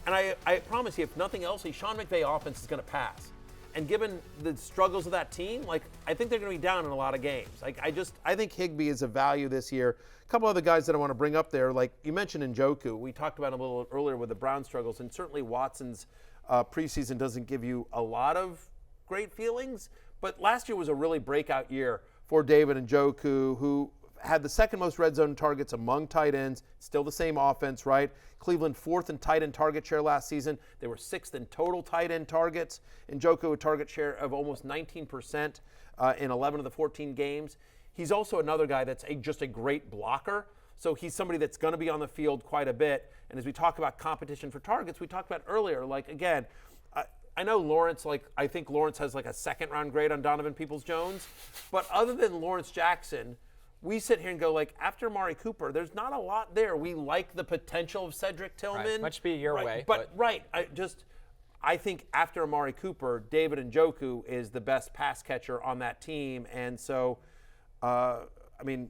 And I promise you, if nothing else, the Sean McVay offense is going to pass. And given the struggles of that team, I think they're going to be down in a lot of games. I think Higbee is a value this year. A couple other guys that I want to bring up there, you mentioned Njoku. We talked about him a little earlier with the Brown struggles, and certainly Watson's preseason doesn't give you a lot of great feelings. But last year was a really breakout year for David Njoku, who had the second most red zone targets among tight ends. Still the same offense, right? Cleveland 4th in tight end target share last season. They were 6th in total tight end targets. Njoku a target share of almost 19% in 11 of the 14 games. He's also another guy that's just a great blocker. So he's somebody that's going to be on the field quite a bit. And as we talk about competition for targets, we talked about earlier, like, again, I know Lawrence, I think Lawrence has like a second-round grade on Donovan Peoples-Jones. But other than Lawrence Jackson, we sit here and go, like, after Amari Cooper, there's not a lot there. We like the potential of Cedric Tillman. Right. Much be your way. But I think after Amari Cooper, David Njoku is the best pass catcher on that team. And so,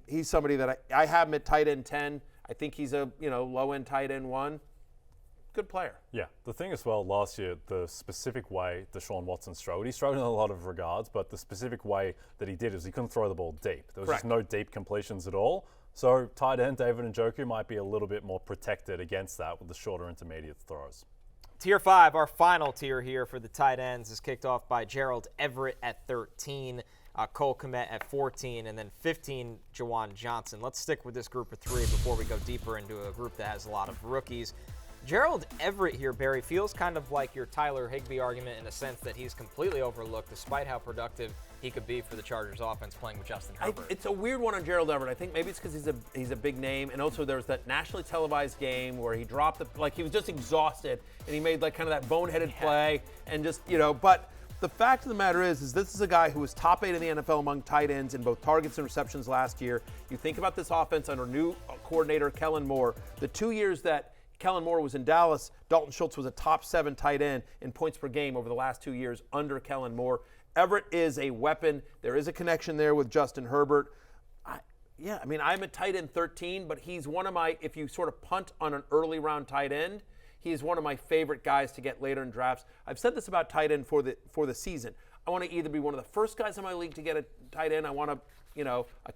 he's somebody that I have him at tight end 10. I think he's a, low-end tight end 1. Good player. Yeah. The thing as well, last year, the specific way Deshaun Watson struggled, he struggled in a lot of regards, but the specific way that he did is he couldn't throw the ball deep. There was just no deep completions at all. So tight end David Njoku might be a little bit more protected against that with the shorter intermediate throws. Tier 5, our final tier here for the tight ends, is kicked off by Gerald, Everett at 13, Cole Kmet at 14, and then 15, Juwan Johnson. Let's stick with this group of 3 before we go deeper into a group that has a lot of rookies. Gerald Everett here, Barry, feels kind of like your Tyler Higbee argument in a sense that he's completely overlooked despite how productive he could be for the Chargers offense playing with Justin Herbert. It's a weird one on Gerald Everett. I think maybe it's because he's a big name, and also there was that nationally televised game where he dropped he was just exhausted, and he made kind of that boneheaded play, and just, but the fact of the matter is this is a guy who was top 8 in the NFL among tight ends in both targets and receptions last year. You think about this offense under new coordinator Kellen Moore, the 2 years that Kellen Moore was in Dallas, Dalton Schultz was a top 7 tight end in points per game over the last 2 years under Kellen Moore. Everett is a weapon. There is a connection there with Justin Herbert. I'm a tight end 13, but he's one of my, if you sort of punt on an early round tight end, he is one of my favorite guys to get later in drafts. I've said this about tight end for the season. I want to either be one of the first guys in my league to get a tight end. I want a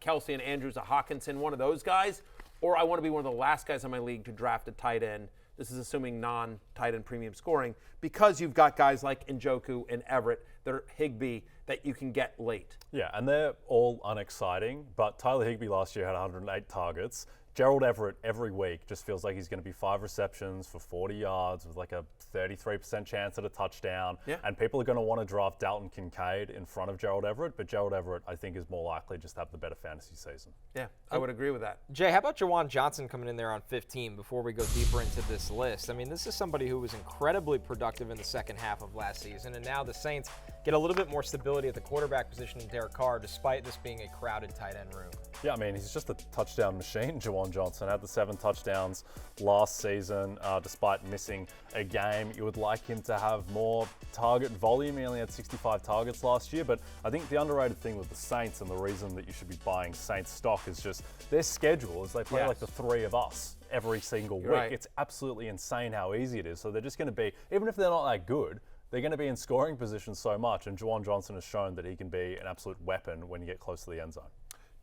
Kelce and Andrews, a Hockenson, one of those guys. Or I want to be one of the last guys in my league to draft a tight end. This is assuming non-tight end premium scoring, because you've got guys like Njoku and Everett that are Higbee that you can get late. Yeah, and they're all unexciting, but Tyler Higbee last year had 108 targets. Gerald Everett every week just feels like he's going to be 5 receptions for 40 yards with like a 33% chance at a touchdown. Yeah. And people are going to want to draft Dalton Kincaid in front of Gerald Everett, but Gerald Everett, I think, is more likely just to have the better fantasy season. Yeah, I would agree with that. Jay, how about Juwan Johnson coming in there on 15 before we go deeper into this list? I mean, this is somebody who was incredibly productive in the second half of last season, and now the Saints get a little bit more stability at the quarterback position in Derek Carr, despite this being a crowded tight end room. Yeah, I mean, he's just a touchdown machine. Juwan Johnson had the 7 touchdowns last season, despite missing a game. You would like him to have more target volume. He only had 65 targets last year, but I think the underrated thing with the Saints, and the reason that you should be buying Saints stock, is just their schedule is they play like the 3 of us every single week. Right. It's absolutely insane how easy it is. So they're just going to be, even if they're not that good, they're going to be in scoring position so much, and Juwan Johnson has shown that he can be an absolute weapon when you get close to the end zone.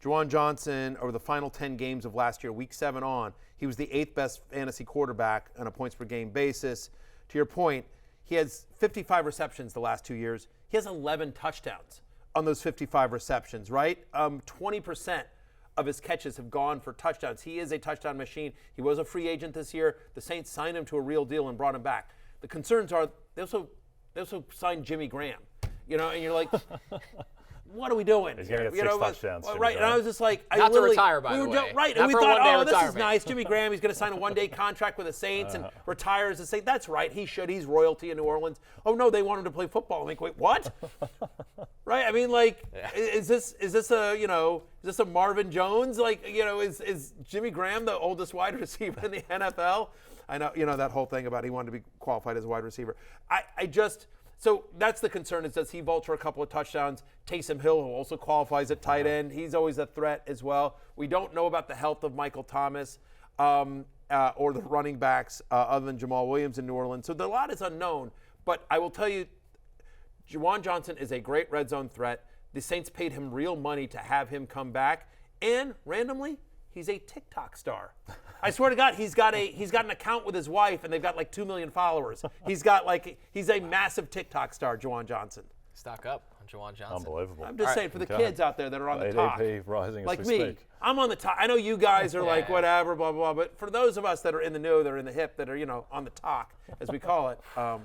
Juwan Johnson, over the final 10 games of last year, week 7 on, he was the 8th best fantasy quarterback on a points per game basis. To your point, he has 55 receptions the last 2 years. He has 11 touchdowns on those 55 receptions, right? 20% of his catches have gone for touchdowns. He is a touchdown machine. He was a free agent this year. The Saints signed him to a real deal and brought him back. The concerns are they also signed Jimmy Graham, and you're like, what are we doing? He's going to get 6 touchdowns. Right, and I was just like, not to retire, by the way. Right, not and we for thought, one-day this is retirement. nice. Jimmy Graham, he's going to sign a one-day contract with the Saints and retire as a Saint. That's right, he should. He's royalty in New Orleans. Oh no, they want him to play football. I'm like, wait, what? Right? I mean, is this a Marvin Jones? Is Jimmy Graham the oldest wide receiver in the NFL? I know, that whole thing about he wanted to be qualified as a wide receiver. So that's the concern, is does he vault for a couple of touchdowns? Taysom Hill, who also qualifies at tight end, he's always a threat as well. We don't know about the health of Michael Thomas or the running backs other than Jamal Williams in New Orleans. So a lot is unknown. But I will tell you, Juwan Johnson is a great red zone threat. The Saints paid him real money to have him come back. And randomly, he's a TikTok star. I swear to God, he's got an account with his wife, and they've got 2 million followers. He's a massive TikTok star, Juwan Johnson. Stock up on Juwan Johnson. Unbelievable. I'm just saying for the kids out there that are on the talk. ADP rising as like we me, speak. I'm on the top. I know you guys are like whatever, blah, blah, blah. But for those of us that are in the know, that are in the hip, that are, on the talk, as we call it. On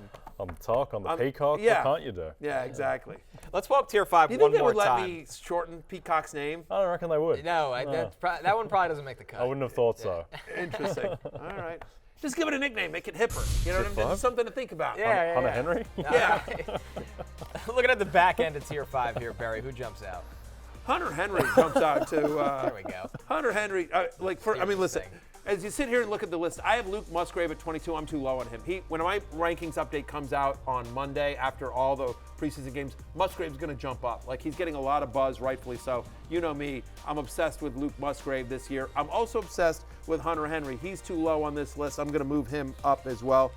the talk, on the peacock, what can't you do? Yeah, exactly. Let's pull up tier 5 Do you one think they more would let time. me shorten Peacock's name? I don't reckon they would. No, that one probably doesn't make the cut. I wouldn't have thought so. Interesting. All right. Just give it a nickname. Make it hipper. You know what I mean? Just something to think about. Hunter Henry? Yeah. Looking at the back end of tier 5 here, Barry, who jumps out? Hunter Henry jumps out to. There we go. Hunter Henry, listen. As you sit here and look at the list, I have Luke Musgrave at 22. I'm too low on him. When my rankings update comes out on Monday after all the preseason games, Musgrave's going to jump up. Like, he's getting a lot of buzz, rightfully so. You know me. I'm obsessed with Luke Musgrave this year. I'm also obsessed with Hunter Henry. He's too low on this list. I'm going to move him up as well.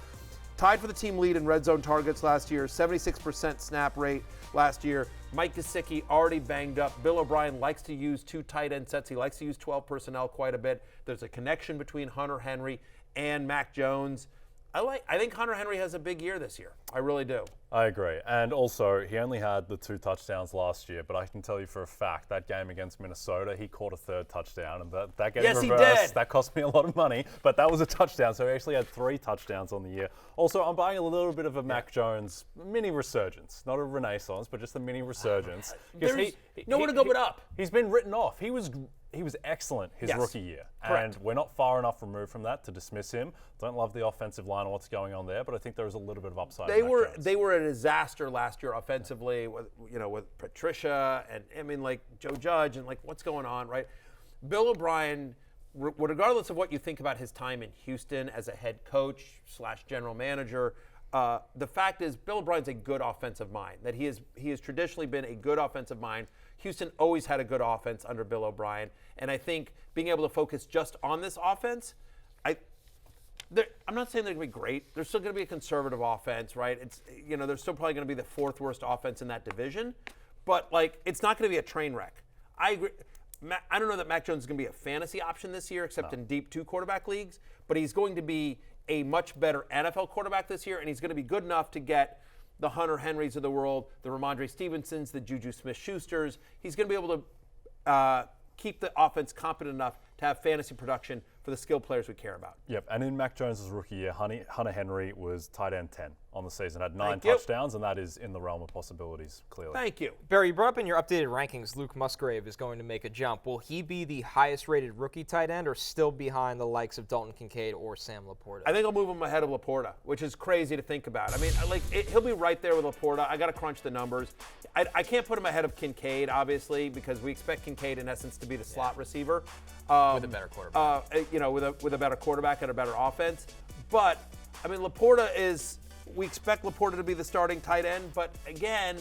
Tied for the team lead in red zone targets last year, 76% snap rate last year. Mike Gesicki already banged up. Bill O'Brien likes to use 2 tight end sets. He likes to use 12 personnel quite a bit. There's a connection between Hunter Henry and Mac Jones. I think Hunter Henry has a big year this year. I really do. I agree. And also, he only had the 2 touchdowns last year, but I can tell you for a fact that game against Minnesota, he caught a 3rd touchdown, and that getting Yes, he reversed, did. that cost me a lot of money, but that was a touchdown, so he actually had 3 touchdowns on the year. Also, I'm buying a little bit of a Mac Jones mini resurgence, not a renaissance, but just a mini resurgence. There's nowhere to go but up. He's been written off. He was excellent his rookie year. Correct. And we're not far enough removed from that to dismiss him. Don't love the offensive line and what's going on there, but I think there was a little bit of upside. They were a disaster last year offensively with Patricia and Joe Judge and what's going on, right? Bill O'Brien, regardless of what you think about his time in Houston as a head coach / general manager, the fact is Bill O'Brien's a good offensive mind. That he has traditionally been a good offensive mind. Houston always had a good offense under Bill O'Brien, and I think being able to focus just on this offense, I'm not saying they're going to be great. They're still going to be a conservative offense, right? It's they're still probably going to be the 4th worst offense in that division, but it's not going to be a train wreck. I agree. I don't know that Mac Jones is going to be a fantasy option this year, except in deep 2 quarterback leagues, but he's going to be a much better NFL quarterback this year, and he's going to be good enough to get the Hunter Henrys of the world, the Ramondre Stevensons, the Juju Smith-Schusters. He's going to be able to keep the offense competent enough to have fantasy production for the skilled players we care about. Yep, and in Mac Jones' rookie year, Hunter Henry was tight end 10 on the season, had 9 Thank you. touchdowns, and that is in the realm of possibilities, clearly. Thank you. Barry, you brought up in your updated rankings Luke Musgrave is going to make a jump. Will he be the highest rated rookie tight end or still behind the likes of Dalton Kincaid or Sam Laporta? I think I'll move him ahead of Laporta, which is crazy to think about. I mean, he'll be right there with Laporta. I got to crunch the numbers. I can't put him ahead of Kincaid, obviously, because we expect Kincaid, in essence, to be the slot receiver. With a better quarterback. With a better quarterback and a better offense. But, I mean, we expect Laporta to be the starting tight end, but again,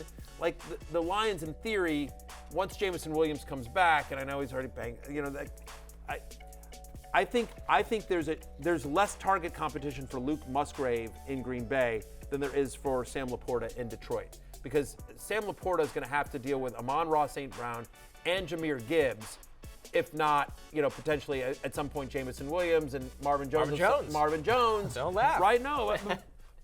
the Lions, in theory, once Jameson Williams comes back, and I know he's already banged, I think there's less target competition for Luke Musgrave in Green Bay than there is for Sam Laporta in Detroit, because Sam Laporta is going to have to deal with Amon-Ra St. Brown and Jahmyr Gibbs, if not, potentially at some point Jameson Williams and Marvin Jones. Marvin Jones. Don't laugh. Right? No.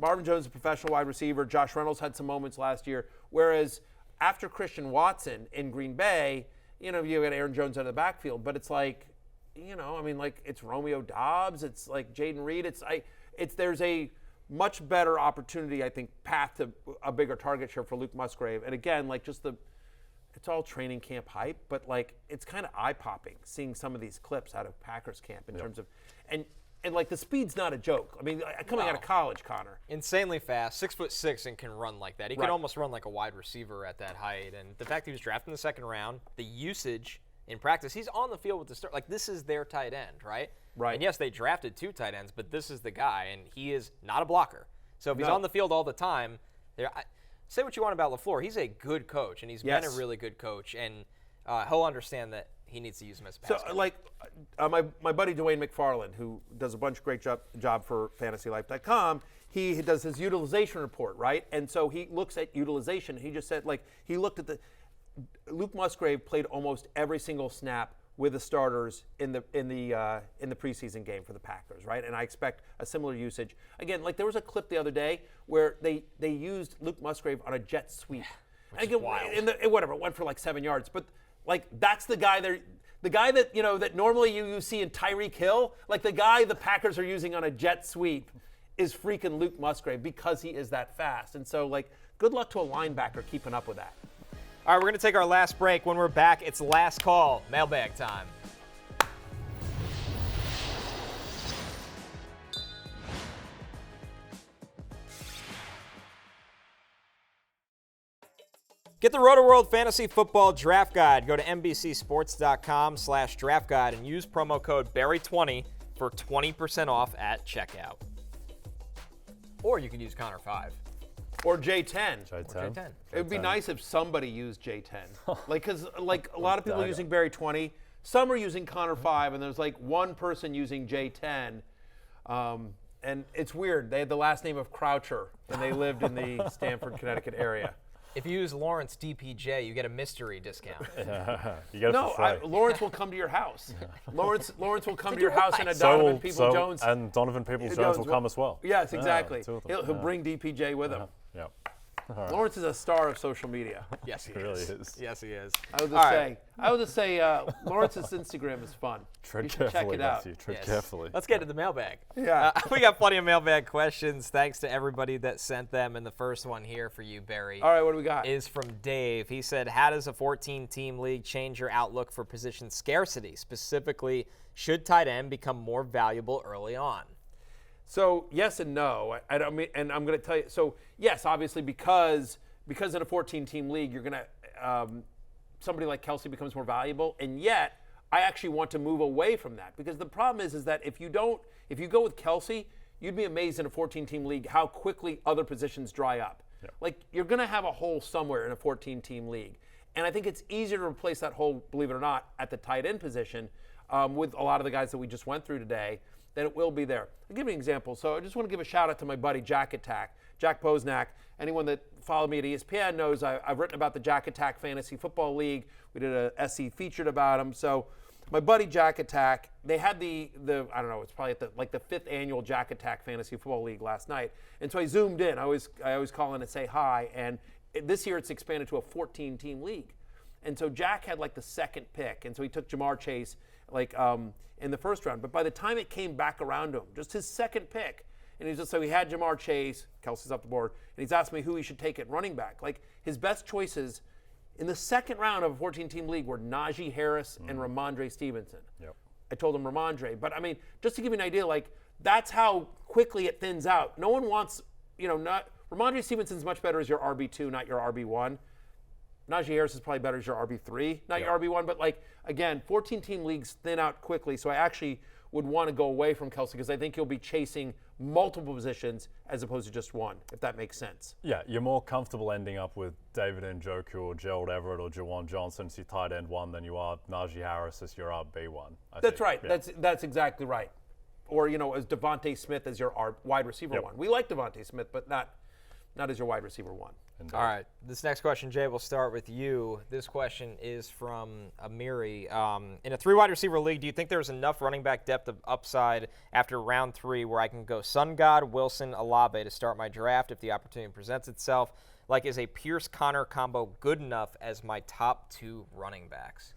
Marvin Jones is a professional wide receiver. Josh Reynolds had some moments last year. Whereas after Christian Watson in Green Bay, you got Aaron Jones out of the backfield, but it's it's Romeo Doubs, it's like Jaden Reed. There's a much better opportunity, I think, path to a bigger target share for Luke Musgrave. And again, it's all training camp hype, but it's kind of eye-popping seeing some of these clips out of Packers camp in terms of, and the speed's not a joke. I mean, coming out of college, Connor. Insanely fast, 6'6" and can run like that. He Right. can almost run like a wide receiver at that height. And the fact that he was drafted in the 2nd round, the usage in practice, he's on the field with the start. This is their tight end, right? Right. And yes, they drafted 2 tight ends, but this is the guy, and he is not a blocker. So if he's No. on the field all the time, say what you want about LaFleur, he's a good coach, and he's been a really good coach, and he'll understand that he needs to use him as a pass catcher. My buddy Dwayne McFarland, who does a bunch of great job for FantasyLife.com, he does his utilization report, right? And so he looks at utilization. He just said, he looked at Luke Musgrave played almost every single snap with the starters in the preseason game for the Packers, right? And I expect a similar usage. Again, there was a clip the other day where they used Luke Musgrave on a jet sweep. And again, whatever, it went for like 7 yards. But like that's the guy there. The guy that that normally you see in Tyreek Hill, like the guy the Packers are using on a jet sweep, is freaking Luke Musgrave because he is that fast. And so like, good luck to a linebacker keeping up with that. All right, we're going to take our last break. When we're back, it's last call, mailbag time. Get the Rotoworld Fantasy Football Draft Guide. Go to NBCSports.com/draft guide and use promo code Barry20 for 20% off at checkout. Or you can use Connor5. Or J10. J10. It would be nice if somebody used J10. Because a lot of people are using Barry 20. Some are using Connor 5, and there's like one person using J10. And it's weird. They had the last name of Croucher, and they lived in the Stamford, Connecticut area. If you use Lawrence DPJ, you get a mystery discount. You get it for free. Lawrence will come to your house. Lawrence will come to your house, and Donovan Peoples-Jones. And Donovan Peoples-Jones will come as well. Yes, exactly. Yeah, He'll bring DPJ with him. Yeah. Lawrence is a star of social media. Yes, he really is. is. Yes, he is. I would just say Lawrence's Instagram is fun. Tread you should check it out. Matthew, tread carefully. Let's get to the mailbag. Yeah. We got plenty of mailbag questions. Thanks to everybody that sent them. And the first one here for you, Barry. All right, what do we got? Is from Dave. He said, how does a 14-team league change your outlook for position scarcity? Specifically, should tight end become more valuable early on? So yes and no. I don't mean, and I'm going to tell you. So yes, obviously because in a 14-team league, you're going to somebody like Kelce becomes more valuable, and yet I actually want to move away from that because the problem is that if you go with Kelce, you'd be amazed in a 14-team league how quickly other positions dry up. Yeah. Like you're going to have a hole somewhere in a 14-team league, and I think it's easier to replace that hole, believe it or not, at the tight end position with a lot of the guys that we just went through today. That it will be there. I'll give you an example. So I just want to give a shout out to my buddy Jack Posnack. Anyone that followed me at ESPN knows I've written about the Jack Attack Fantasy Football League. We did a SC featured about him. So my buddy Jack Attack, they had the I don't know, it's probably at the 5th annual Jack Attack Fantasy Football League last night. And so I zoomed in. I always call in and say hi. And this year it's expanded to a 14-team league. And so Jack had like the second pick. And so he took Jamar Chase in the first round. But by the time it came back around to him, just his second pick, and so he had Jamar Chase, Kelce's up the board, and he's asked me who he should take at running back. Like his best choices in the second round of a 14-team league were Najee Harris and Ramondre Stevenson. Yep. I told him Ramondre. But I mean, just to give you an idea, like that's how quickly it thins out. No one wants, Ramondre Stevenson's much better as your RB2, not your RB1. Najee Harris is probably better as your RB3, not your RB1. But, again, 14-team leagues thin out quickly, so I actually would want to go away from Kelce because I think he'll be chasing multiple positions as opposed to just one, if that makes sense. Yeah, you're more comfortable ending up with David Njoku or Gerald Everett or Juwan Johnson as your tight end 1 than you are Najee Harris as your RB1. That's right. Yeah. That's exactly right. Or, as Devontae Smith as your wide receiver 1. We like Devontae Smith, but not as your wide receiver 1. All right. This next question, Jay, we'll start with you. This question is from Amiri. In a 3-wide receiver league, do you think there's enough running back depth of upside after round 3 where I can go Sun God, Wilson, Olave to start my draft if the opportunity presents itself? Like, is a Pierce-Connor combo good enough as my top 2 running backs?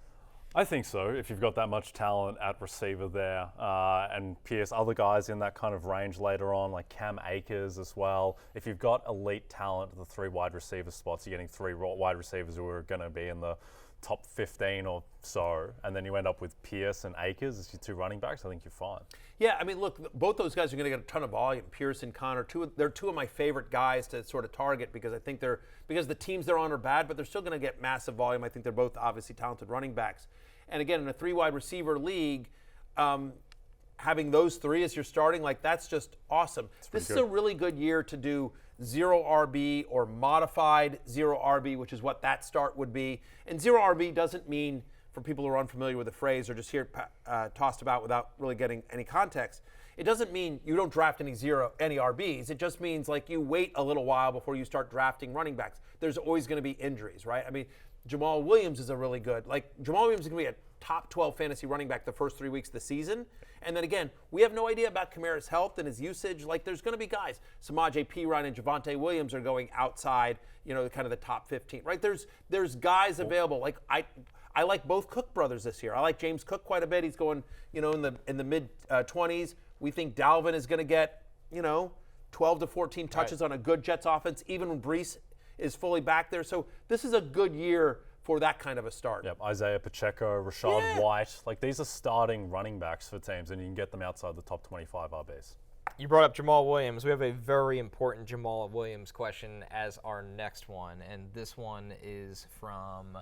I think so. If you've got that much talent at receiver there, and Pierce, other guys in that kind of range later on, like Cam Akers as well. If you've got elite talent at the 3 wide receiver spots, you're getting 3 wide receivers who are going to be in the top 15 or so, and then you end up with Pierce and Akers as your 2 running backs, I think you're fine. Yeah, I mean, look, both those guys are going to get a ton of volume. Pierce and Connor, they're 2 of my favorite guys to sort of target because I think because the teams they're on are bad, but they're still going to get massive volume. I think they're both obviously talented running backs. And again, in a 3-wide receiver league, having those 3 as you're starting, that's just awesome. This is a really good year to do 0 RB or modified 0 RB, which is what that start would be. And 0 RB doesn't mean, for people who are unfamiliar with the phrase or just hear it tossed about without really getting any context, it doesn't mean you don't draft any RBs. It just means you wait a little while before you start drafting running backs. There's always going to be injuries, right? I mean, Jamal Williams is a really good, Jamal Williams is going to be a top 12 fantasy running back the first 3 weeks of the season. And then again, we have no idea about Kamara's health and his usage. Like, there's going to be guys. Samaje Perine and Javonte Williams are going outside, kind of the top 15, right? There's guys available. Like, I like both Cook brothers this year. I like James Cook quite a bit. He's going, in the mid 20s. We think Dalvin is going to get, 12 to 14 touches on a good Jets offense, even when Brees is fully back there. So this is a good year for that kind of a start. Yep, Isaiah Pacheco, Rashad White. Like, these are starting running backs for teams, and you can get them outside the top 25 RBs. You brought up Jamal Williams. We have a very important Jamal Williams question as our next one, and this one is from,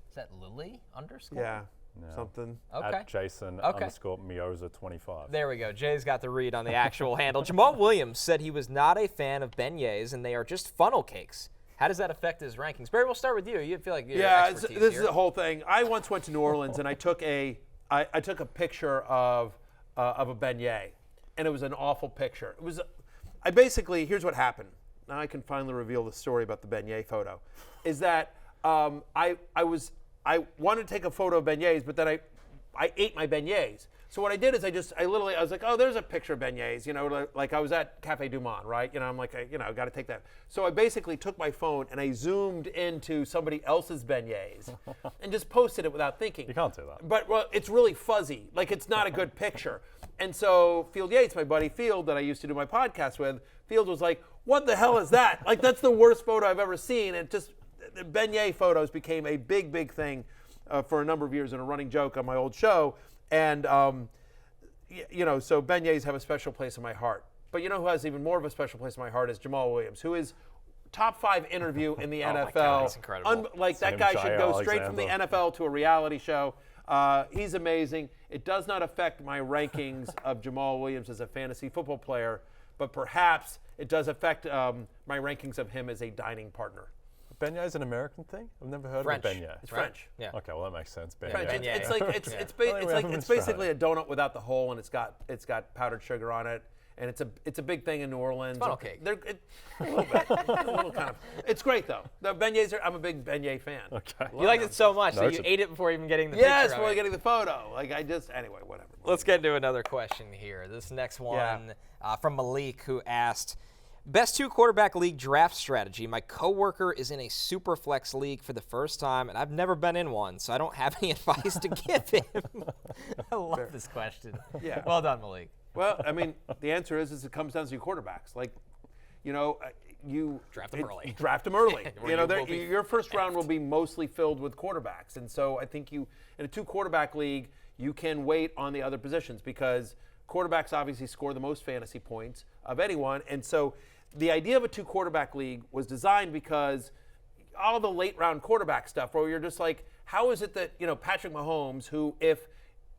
is that Lily _? Yeah. Something. Okay. At Jason _Mioza 25. There we go. Jay's got the read on the actual handle. Jamal Williams said he was not a fan of beignets and they are just funnel cakes. How does that affect his rankings? Barry, we'll start with you. You feel like you're this is the whole thing. I once went to New Orleans and I took a picture of a beignet, and it was an awful picture. It was, here's what happened. Now I can finally reveal the story about the beignet photo. Is that I wanted to take a photo of beignets, but then I ate my beignets. So what I did is I was like, oh, there's a picture of beignets, like I was at Cafe Du Monde, right? I'm like, I got to take that. So I basically took my phone and I zoomed into somebody else's beignets and just posted it without thinking. You can't do that. But it's really fuzzy. Like, it's not a good picture. And so Field Yates, my buddy Field that I used to do my podcast with, Field was like, what the hell is that? Like, that's the worst photo I've ever seen. And just the beignet photos became a big, big thing for a number of years and a running joke on my old show. And, so beignets have a special place in my heart. But who has even more of a special place in my heart is Jamal Williams, who is top 5 interview in the NFL. My God, that's incredible. That guy should go straight from the NFL to a reality show. He's amazing. It does not affect my rankings of Jamal Williams as a fantasy football player, but perhaps it does affect my rankings of him as a dining partner. Beignet is an American thing? I've never heard French. of beignet. It's French. Yeah. Okay, well that makes sense. Beignet. French. It's basically a donut without the hole, and it's got powdered sugar on it, and it's a big thing in New Orleans. Funnel cake. A little bit. A little kind of. It's great though. The beignets I'm a big beignet fan. Okay. You liked it so much that you ate it before even getting the picture. Yes, of before it. getting the photo. Anyway, whatever. Let's get into another question here. This next one from Malik, who asked, best 2 quarterback league draft strategy. My coworker is in a Superflex league for the first time, and I've never been in one, so I don't have any advice to give him. I love this question. Yeah. Well done, Malik. Well, the answer is it comes down to your quarterbacks. Like, you Draft them early. Draft them early. Or your first round will be mostly filled with quarterbacks, and so I think in a 2 quarterback league, you can wait on the other positions because quarterbacks obviously score the most fantasy points of anyone, and so the idea of a 2 quarterback league was designed because all the late round quarterback stuff where you're just like, how is it that, Patrick Mahomes, who if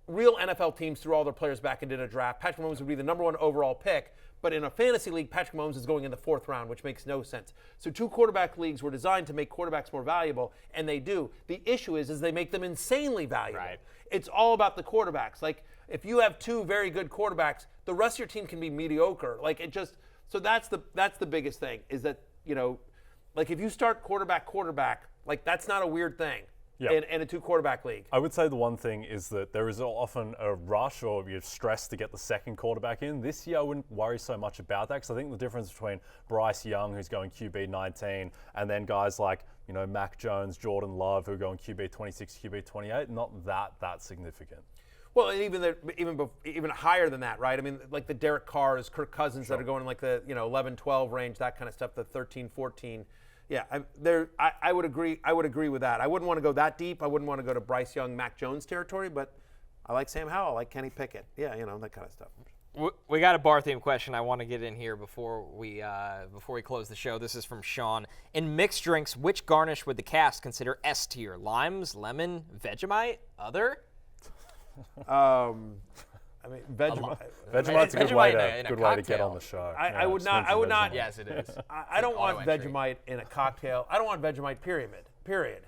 real NFL teams threw all their players back and did a draft, Patrick Mahomes would be the number 1 overall pick, but in a fantasy league, Patrick Mahomes is going in the 4th round, which makes no sense. So 2 quarterback leagues were designed to make quarterbacks more valuable, and they do. The issue is they make them insanely valuable. Right. It's all about the quarterbacks. Like, if you have 2 very good quarterbacks, the rest of your team can be mediocre. So that's the biggest thing is that, if you start quarterback, that's not a weird thing in a 2 quarterback league. I would say the one thing is that there is often a rush or you're stressed to get the second quarterback in. This year, I wouldn't worry so much about that because I think the difference between Bryce Young, who's going QB 19, and then guys like, Mac Jones, Jordan Love, who are going QB 26, QB 28, not that significant. Well, and even higher than that, right? Like the Derek Carrs, Kirk Cousins that are going in like the 11, 12 range, that kind of stuff, the 13, 14. Yeah, I would agree. I would agree with that. I wouldn't want to go that deep. I wouldn't want to go to Bryce Young, Mac Jones territory, but I like Sam Howell, I like Kenny Pickett. Yeah, that kind of stuff. We got a bar theme question I want to get in here before we close the show. This is from Sean. In mixed drinks, which garnish would the cast consider S tier? Limes, lemon, Vegemite, other? Vegemite's a good way to get on the show. I would not. Yes, it is. I don't want Vegemite in a cocktail. I don't want Vegemite. Period.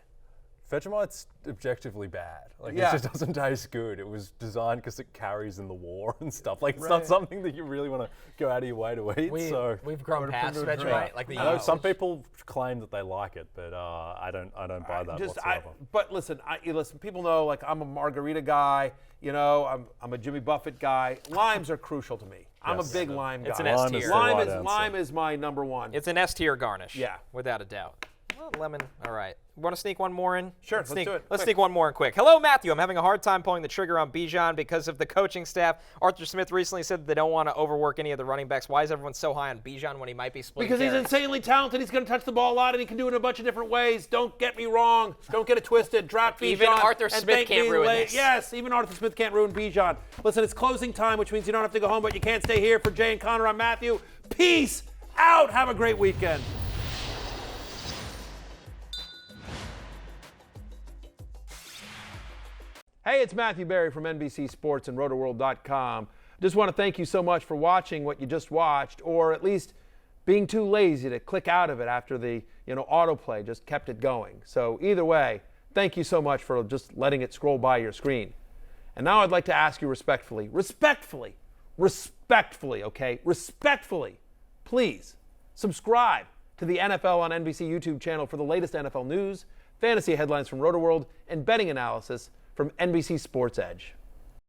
Vegemite's objectively bad. Like, Yeah. it just doesn't taste good. It was designed because it carries in the war and stuff. Like, it's not something that you really want to go out of your way to eat. We've grown past Vegemite. Like the I know some people claim that they like it, but I don't buy that whatsoever. But listen, listen. People know, like, I'm a margarita guy. You know, I'm a Jimmy Buffett guy. Limes are crucial to me. I'm a big lime guy. It's an S tier. Lime is my number one. It's an S tier garnish. Yeah. Without a doubt. Well, lemon. All right. Want to sneak one more in? Sure, let's do it. Let's Quick. sneak one more in quick. Hello, Matthew. I'm having a hard time pulling the trigger on Bijan because of the coaching staff. Arthur Smith recently said that they don't want to overwork any of the running backs. Why is everyone so high on Bijan when he might be splitting Because he's carries? insanely talented. He's going to touch the ball a lot, and he can do it in a bunch of different ways. Don't get me wrong. Don't get it twisted. Draft Bijan. Even Arthur and Smith thank can't me ruin late. this. Yes, even Arthur Smith can't ruin Bijan. Listen, it's closing time, which means you don't have to go home, but you can't stay here. For Jay and Connor, I'm Matthew. Peace out. Have a great weekend. Hey, it's Matthew Berry from NBC Sports and Rotoworld.com. Just want to thank you so much for watching what you just watched, or at least being too lazy to click out of it after the autoplay just kept it going. So either way, thank you so much for just letting it scroll by your screen. And now I'd like to ask you respectfully, okay, please subscribe to the NFL on NBC YouTube channel for the latest NFL news, fantasy headlines from Rotoworld, and betting analysis from NBC Sports Edge.